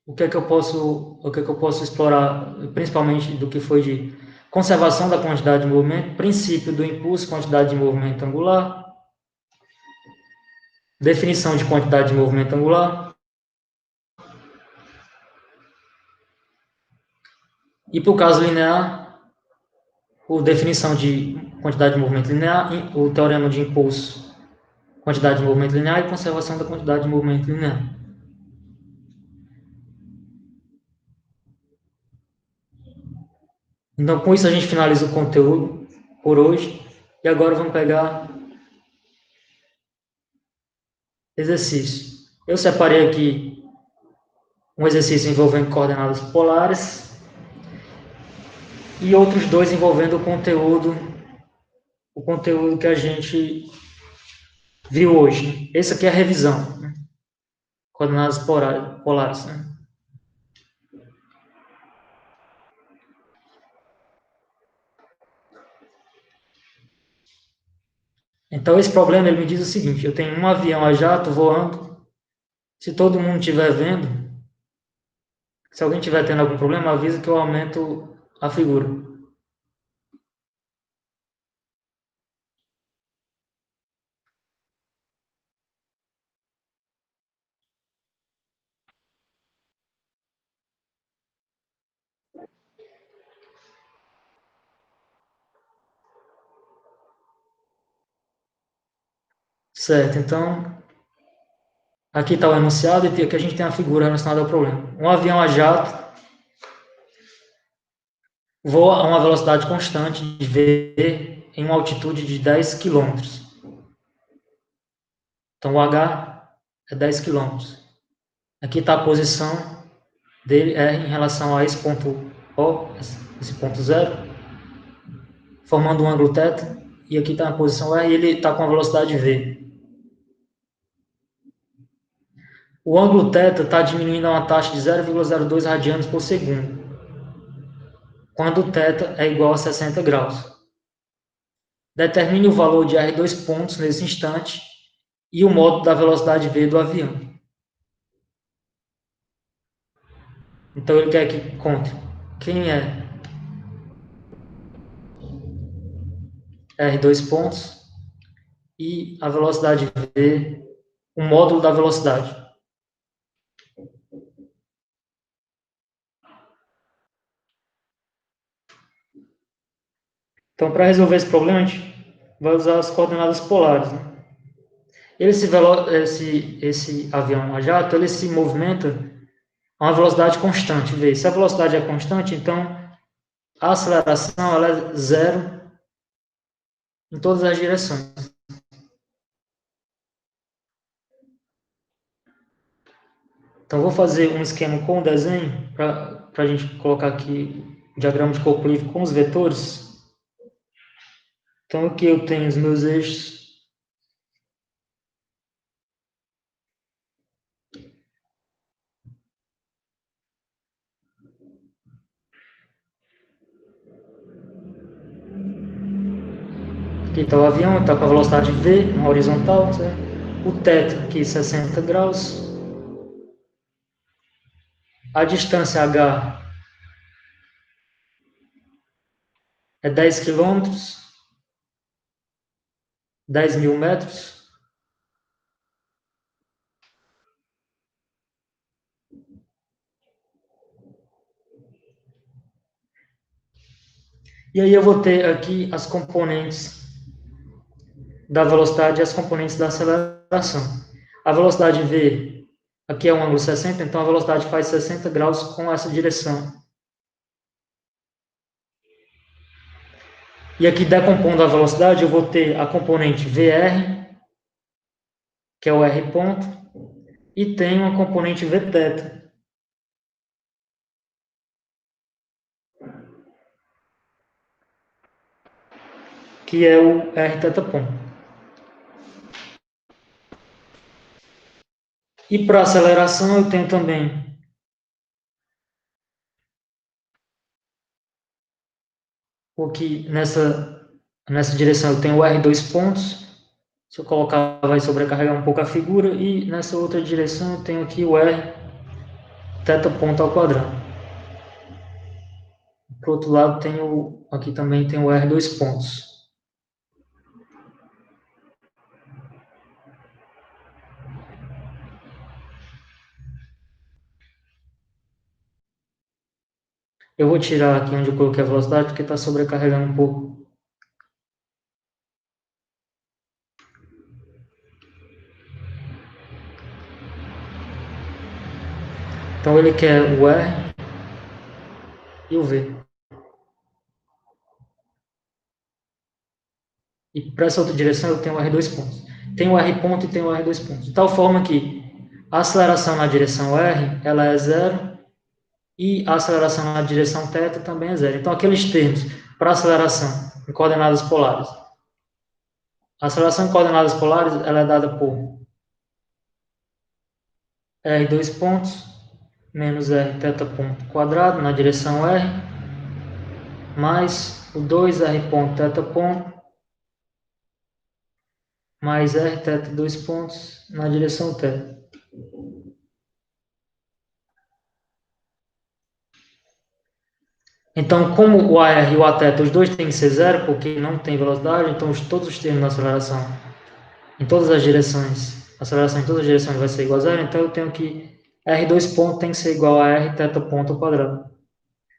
o que é que eu posso explorar, principalmente do que foi de conservação da quantidade de movimento, princípio do impulso, quantidade de movimento angular, definição de quantidade de movimento angular, e para o caso linear, a definição de quantidade de movimento linear, o teorema de impulso, quantidade de movimento linear e conservação da quantidade de movimento linear. Então, com isso a gente finaliza o conteúdo por hoje, e agora vamos pegar exercício. Eu separei aqui um exercício envolvendo coordenadas polares e outros dois envolvendo o conteúdo que a gente viu hoje. Esse aqui é a revisão, né? Coordenadas polares. Né? Então, esse problema ele me diz o seguinte: eu tenho um avião a jato voando. Se todo mundo estiver vendo, se alguém estiver tendo algum problema, avisa que eu aumento a figura. Certo, então, aqui está o enunciado e aqui a gente tem a figura relacionada ao problema. Um avião a jato voa a uma velocidade constante de v em uma altitude de 10 km. Então, o h é 10 km. Aqui está a posição dele em relação a esse ponto O, esse ponto zero, formando um ângulo θ, e aqui está a posição E e ele está com a velocidade v. O ângulo θ está diminuindo a uma taxa de 0,02 radianos por segundo, quando o θ é igual a 60 graus. Determine o valor de R2 pontos nesse instante e o modo da velocidade v do avião. Então ele quer que conte quem é R2 pontos e a velocidade v, o módulo da velocidade. Então, para resolver esse problema, a gente vai usar as coordenadas polares, né? Esse avião a jato, ele se movimenta a uma velocidade constante. Vê, se a velocidade é constante, então a aceleração ela é zero em todas as direções. Então, vou fazer um esquema com o desenho para a gente colocar aqui o diagrama de corpo livre com os vetores. Então, aqui eu tenho os meus eixos. Aqui está o avião, está com a velocidade v, na horizontal, certo? O teto aqui 60 graus. A distância h é 10 quilômetros, 10.000 metros. E aí eu vou ter aqui as componentes da velocidade e as componentes da aceleração. A velocidade v, aqui é um ângulo 60, então a velocidade faz 60 graus com essa direção. E aqui, decompondo a velocidade, eu vou ter a componente VR, que é o R ponto, e tenho a componente Vθ, que é o Rθ ponto. E para aceleração eu tenho também o que nessa direção eu tenho o R2 pontos. Se eu colocar, vai sobrecarregar um pouco a figura. E nessa outra direção eu tenho aqui o R θ ponto ao quadrado. Para o outro lado, aqui também tem o R2 pontos. Eu vou tirar aqui onde eu coloquei a velocidade, porque está sobrecarregando um pouco. Então ele quer o R e o V. E para essa outra direção eu tenho o R2 pontos. Tem o R ponto e tem o R2 pontos. De tal forma que a aceleração na direção R ela é zero e a aceleração na direção θ também é zero. Então aqueles termos para aceleração em coordenadas polares. A aceleração em coordenadas polares ela é dada por R2 pontos menos R θ ponto quadrado na direção R mais o 2R ponto θ ponto mais R θ 2 pontos na direção θ. Então, como o AR e o Aθ, os dois têm que ser zero, porque não tem velocidade, então todos os termos da aceleração em todas as direções, a aceleração em todas as direções vai ser igual a zero, então eu tenho que R2 ponto tem que ser igual a R θ ponto ao quadrado.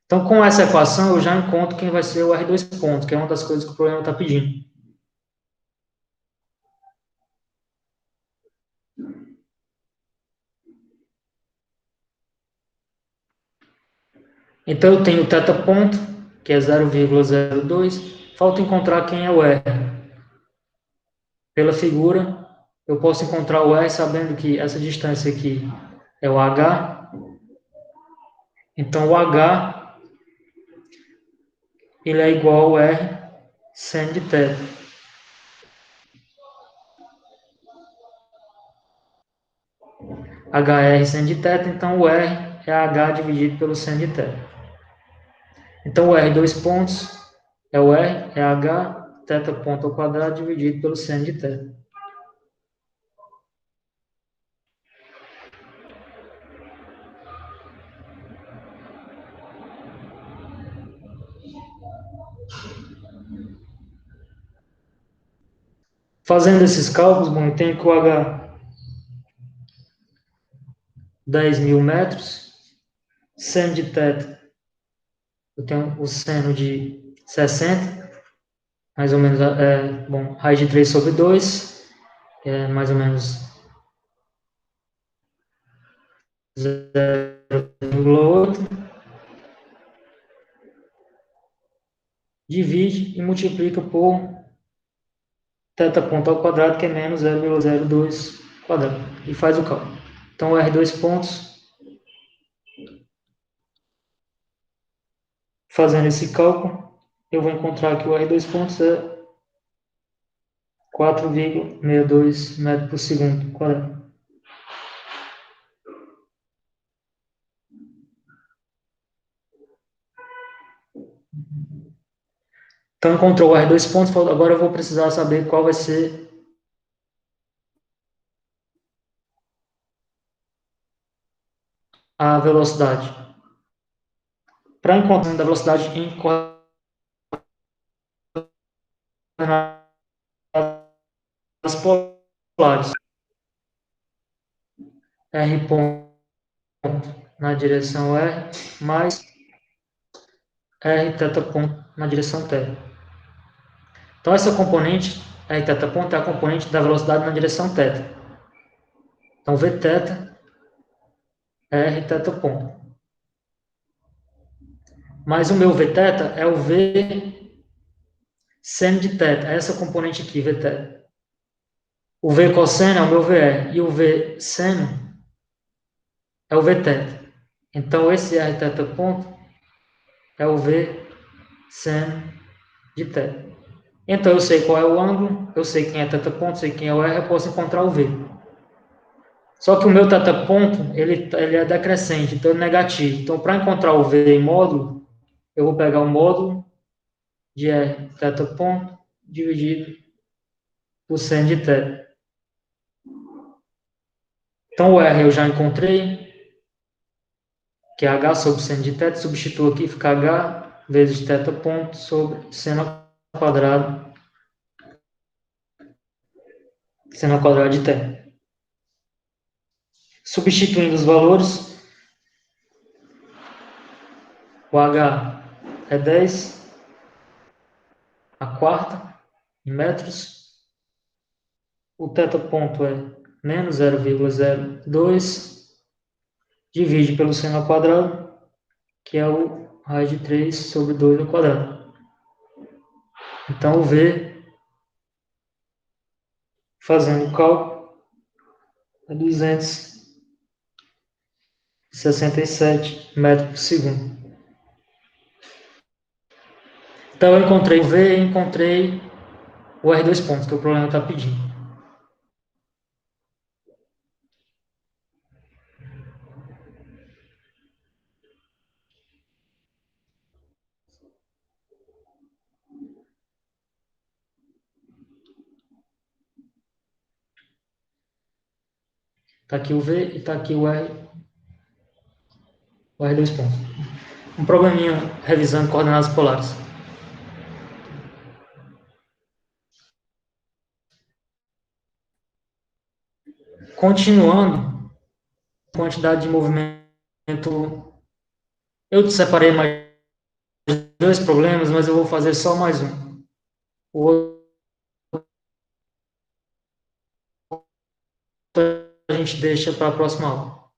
Então, com essa equação, eu já encontro quem vai ser o R2 ponto, que é uma das coisas que o problema está pedindo. Então, eu tenho o θ ponto, que é 0,02, falta encontrar quem é o R. Pela figura, eu posso encontrar o R sabendo que essa distância aqui é o H. Então, o H ele é igual ao R seno de θ. HR seno de θ, então o R é H dividido pelo seno de θ. Então, o R dois pontos é o R, é H, θ ponto ao quadrado dividido pelo seno de θ. Fazendo esses cálculos, bom, eu tenho que o H 10.000 metros, seno de θ, eu tenho o seno de 60, mais ou menos, bom, raiz de 3 sobre 2, é mais ou menos 0,8, divide e multiplica por θ ponto ao quadrado, que é menos 0,02 quadrado, e faz o cálculo. Então, o R2 pontos, fazendo esse cálculo, eu vou encontrar que o R2 pontos é 4,62 metros por segundo quadrado. Então, encontrou o R2 pontos, agora eu vou precisar saber qual vai ser a velocidade. Para encontrar a velocidade em coordenadas polares, R ponto na direção R, mais R θ ponto na direção θ. Então, essa componente, R θ ponto, é a componente da velocidade na direção θ. Então, V θ é R θ ponto. Mas o meu V θ é o V seno de θ, é essa componente aqui, V θ. O V cosseno é o meu VR, e o V seno é o V θ. Então, esse R θ ponto é o V seno de θ. Então, eu sei qual é o ângulo, eu sei quem é θ ponto, sei quem é o R, eu posso encontrar o V. Só que o meu θ ponto, ele é decrescente, então é negativo. Então, para encontrar o V em módulo, eu vou pegar o módulo de R θ ponto dividido por seno de θ. Então, o R eu já encontrei, que é H sobre seno de θ, substituo aqui, fica H vezes θ ponto sobre seno ao quadrado de θ. Substituindo os valores, o H é 10 a quarta em metros, o θ ponto é menos 0,02, divide pelo seno ao quadrado, que é o raiz de 3 sobre 2 ao quadrado. Então, o V, fazendo o cálculo, é 267 metros por segundo. Então, eu encontrei o V e encontrei o R2 pontos, que o problema está pedindo. Está aqui o V e está aqui o R2 pontos. Um probleminha revisando coordenadas polares. Continuando, quantidade de movimento. Eu te separei mais dois problemas, mas eu vou fazer só mais um. O outro a gente deixa para a próxima aula.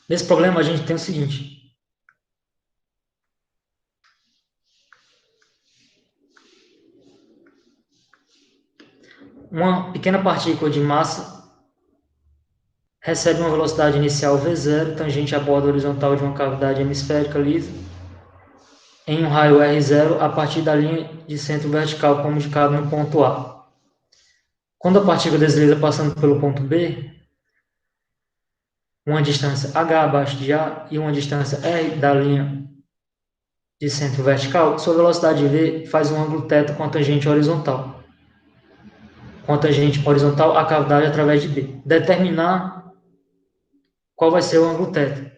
Nesse problema, a gente tem o seguinte. Uma pequena partícula de massa recebe uma velocidade inicial v0, tangente à borda horizontal de uma cavidade hemisférica lisa, em um raio r0, a partir da linha de centro vertical, como indicado no ponto A. Quando a partícula desliza passando pelo ponto B, uma distância h abaixo de A e uma distância r da linha de centro vertical, sua velocidade v faz um ângulo θ com a tangente horizontal. Com a tangente horizontal à cavidade através de B. Determinar qual vai ser o ângulo θ.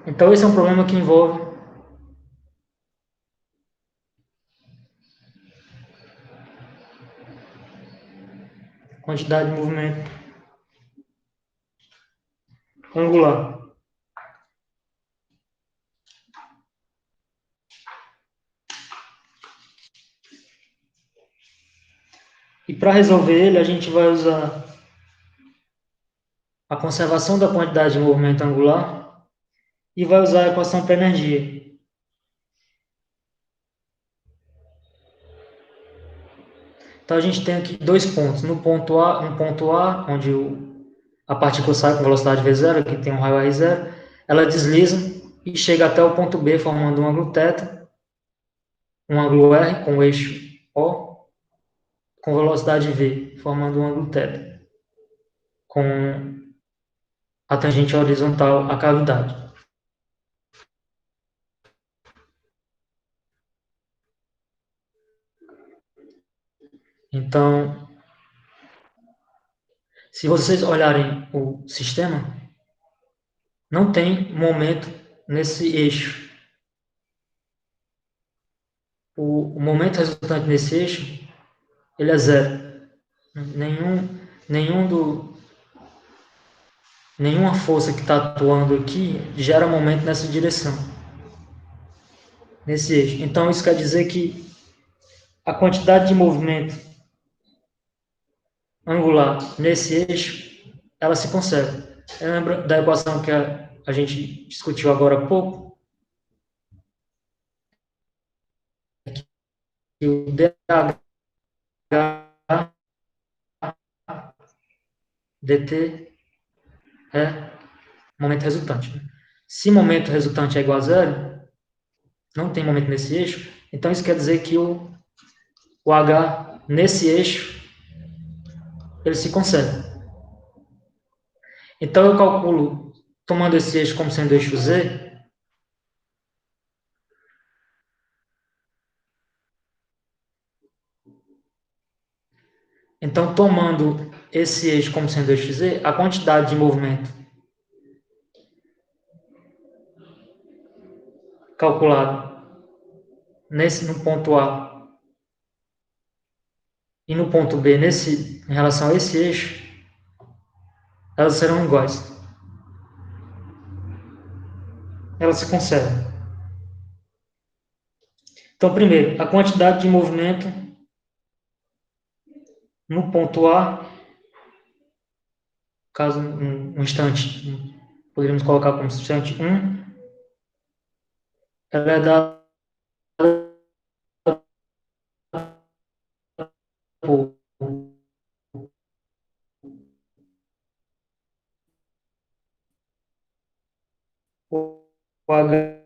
Então, esse é um problema que envolve quantidade de movimento angular. E para resolver ele, a gente vai usar a conservação da quantidade de movimento angular e vai usar a equação para energia. Então, a gente tem aqui dois pontos. No ponto A onde a partícula sai com velocidade v0, aqui tem um raio r0, ela desliza e chega até o ponto B, formando um ângulo θ, um ângulo R com o eixo O, com velocidade v, formando um ângulo θ, com a tangente horizontal à cavidade. Então, se vocês olharem o sistema, não tem momento nesse eixo. O momento resultante nesse eixo, ele é zero. Nenhuma força que está atuando aqui gera momento nessa direção, nesse eixo. Então, isso quer dizer que a quantidade de movimento angular nesse eixo, ela se conserva. Lembra da equação que a gente discutiu agora há pouco? Que o dH dt é momento resultante. Se momento resultante é igual a zero, não tem momento nesse eixo, então isso quer dizer que o H nesse eixo, ele se conserva. Então eu calculo, tomando esse eixo como sendo eixo Z, então tomando esse eixo como sendo eixo Z, a quantidade de movimento calculado no ponto A e no ponto B em relação a esse eixo, elas serão iguais. Elas se conservam. Então, primeiro, a quantidade de movimento no ponto A, caso um instante, poderíamos colocar como instante 1, ela é dada por o H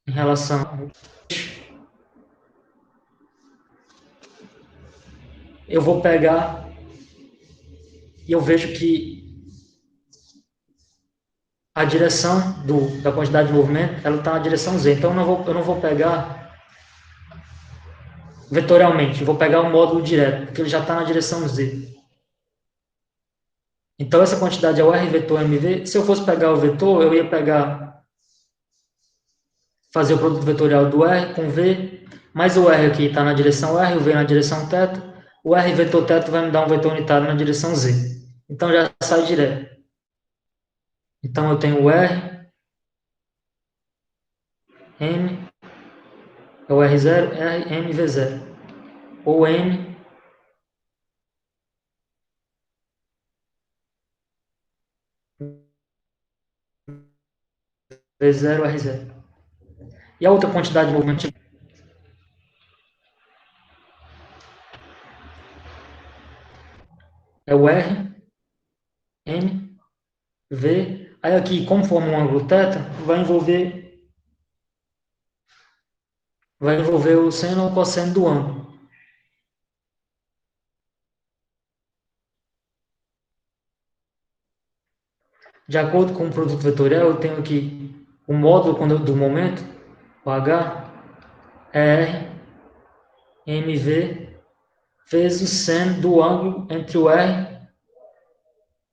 em relação. Eu vou pegar e eu vejo que a direção da quantidade de movimento, ela está na direção Z. Então, eu não vou pegar vetorialmente, eu vou pegar o módulo direto, porque ele já está na direção Z. Então, essa quantidade é o R vetor MV. Se eu fosse pegar o vetor, eu ia fazer o produto vetorial do R com V, mas o R aqui está na direção R, o V na direção θ, o R vetor θ vai me dar um vetor unitário na direção Z. Então, já sai direto. Então, eu tenho o R, M, é o R0, R, M, V0. Ou M V0, R0. E a outra quantidade de movimento é o R, M, V. Aí aqui, como forma um ângulo θ, vai envolver o seno ou o cosseno do ângulo. De acordo com o produto vetorial, eu tenho aqui o módulo do momento, o H, é R, MV vezes o seno do ângulo entre o R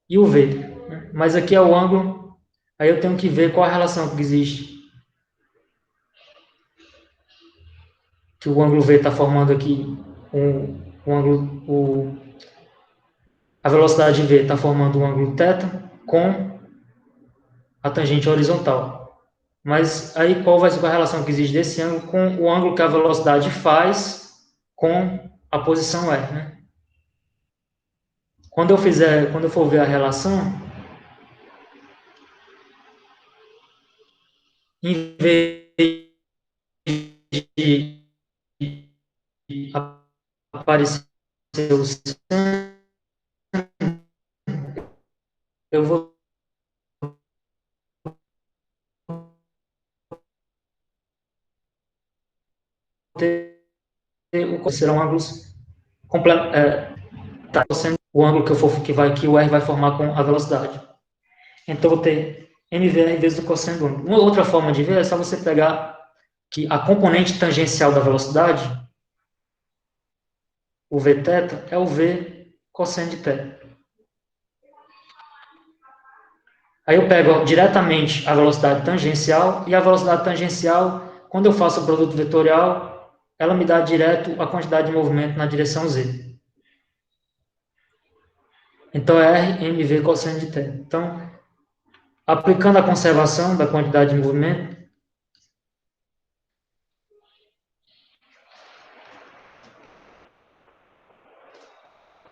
e o V. Mas aqui é o ângulo, aí eu tenho que ver qual a relação que existe. Que o ângulo V está formando aqui, a velocidade V está formando um ângulo θ com a tangente horizontal. Mas aí qual vai ser a relação que existe desse ângulo com o ângulo que a velocidade faz com a posição R, né? Quando eu for ver a relação, em vez de aparecer o seno, eu vou ter serão ângulos tá sendo o ângulo que o R vai formar com a velocidade. Então eu vou ter mvr vezes o cosseno do ângulo. Uma outra forma de ver é só você pegar que a componente tangencial da velocidade, o vθ, é o v cosseno de θ. Aí eu pego diretamente a velocidade tangencial, e a velocidade tangencial, quando eu faço o produto vetorial, ela me dá direto a quantidade de movimento na direção z. Então é R mv cosseno de θ. Então, aplicando a conservação da quantidade de movimento,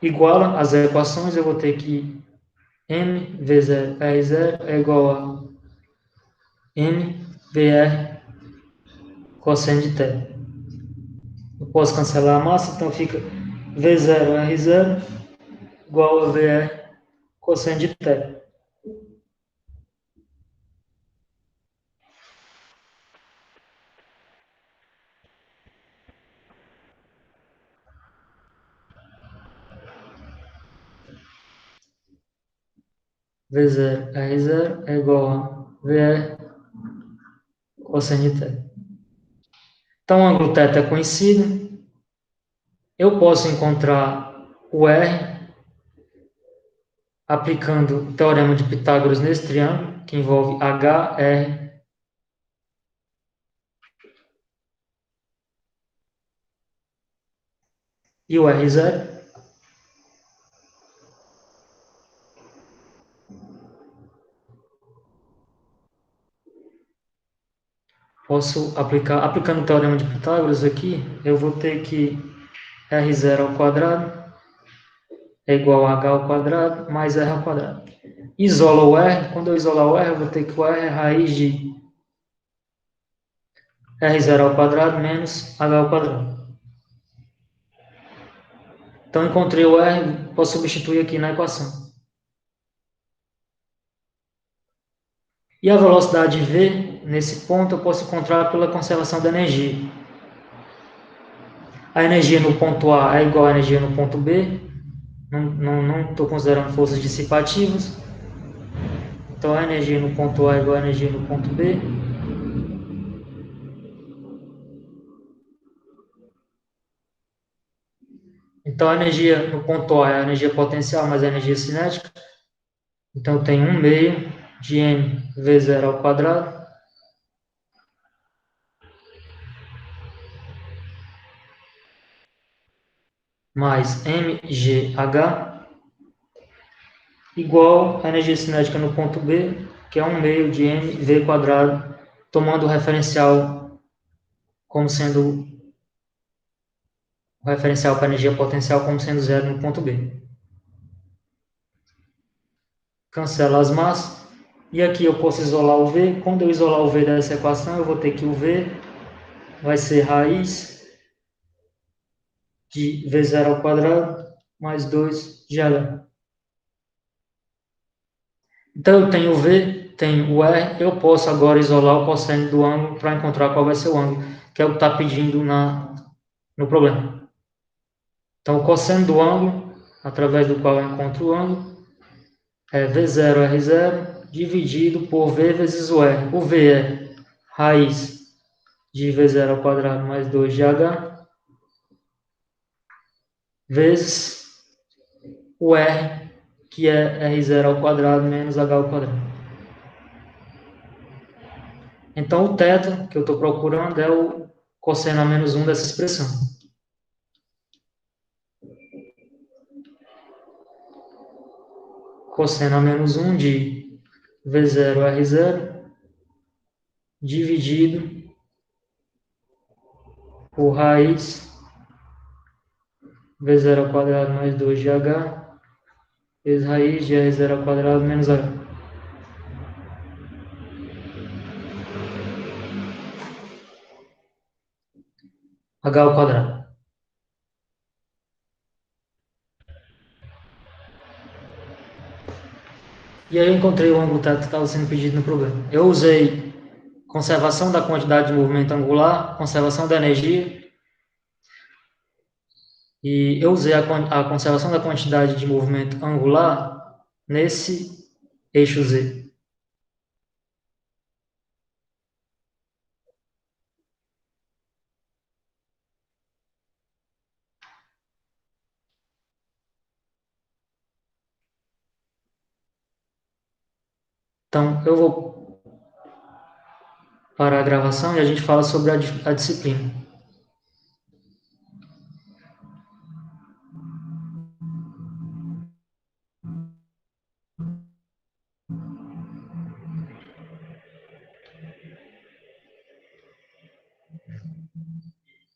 iguala as equações, eu vou ter que m v0 r0 é igual a m vr cosseno de θ. Eu posso cancelar a massa, então fica v0 r0 igual a vr cosseno de θ. V0 R0 é igual a VR cosseno de θ. Então, o ângulo θ é conhecido. Eu posso encontrar o R aplicando o teorema de Pitágoras nesse triângulo, que envolve H, R e o R0. Posso aplicando o teorema de Pitágoras aqui, eu vou ter que R0 ao quadrado é igual a H ao quadrado mais R ao quadrado. Isola o R, quando eu isolar o R, eu vou ter que o R é raiz de R0 ao quadrado menos H ao quadrado. Então, encontrei o R, posso substituir aqui na equação. E a velocidade V, nesse ponto, eu posso encontrar pela conservação da energia. A energia no ponto A é igual à energia no ponto B. Não estou considerando forças dissipativas. Então, a energia no ponto A é igual à energia no ponto B. Então, a energia no ponto A é a energia potencial mais a energia cinética. Então, eu tenho 1 meio de m v0 ao quadrado mais mgh igual a energia cinética no ponto B, que é 1 meio de mv quadrado, tomando o referencial como sendo o referencial para a energia potencial como sendo zero no ponto B. Cancela as massas. E aqui eu posso isolar o V. Quando eu isolar o V dessa equação, eu vou ter que o V vai ser raiz de V0 ao quadrado mais 2 de H. Então, eu tenho o V, tenho o R, eu posso agora isolar o cosseno do ângulo para encontrar qual vai ser o ângulo, que é o que está pedindo no problema. Então, o cosseno do ângulo, através do qual eu encontro o ângulo, é V0R0 dividido por V vezes o R. O V é raiz de V0 ao quadrado mais 2 de H. vezes o R, que é R0 ao quadrado menos H ao quadrado. Então, o θ que eu estou procurando é o cosseno a menos 1 dessa expressão. Cosseno a menos 1 de V0 R0 dividido por raiz V0 ao quadrado mais 2 de H vezes raiz de R0 ao quadrado menos H. H ao quadrado. E aí eu encontrei o ângulo θ que estava sendo pedido no problema. Eu usei conservação da quantidade de movimento angular, conservação da energia, e eu usei a conservação da quantidade de movimento angular nesse eixo Z. Então, eu vou parar a gravação e a gente fala sobre a disciplina.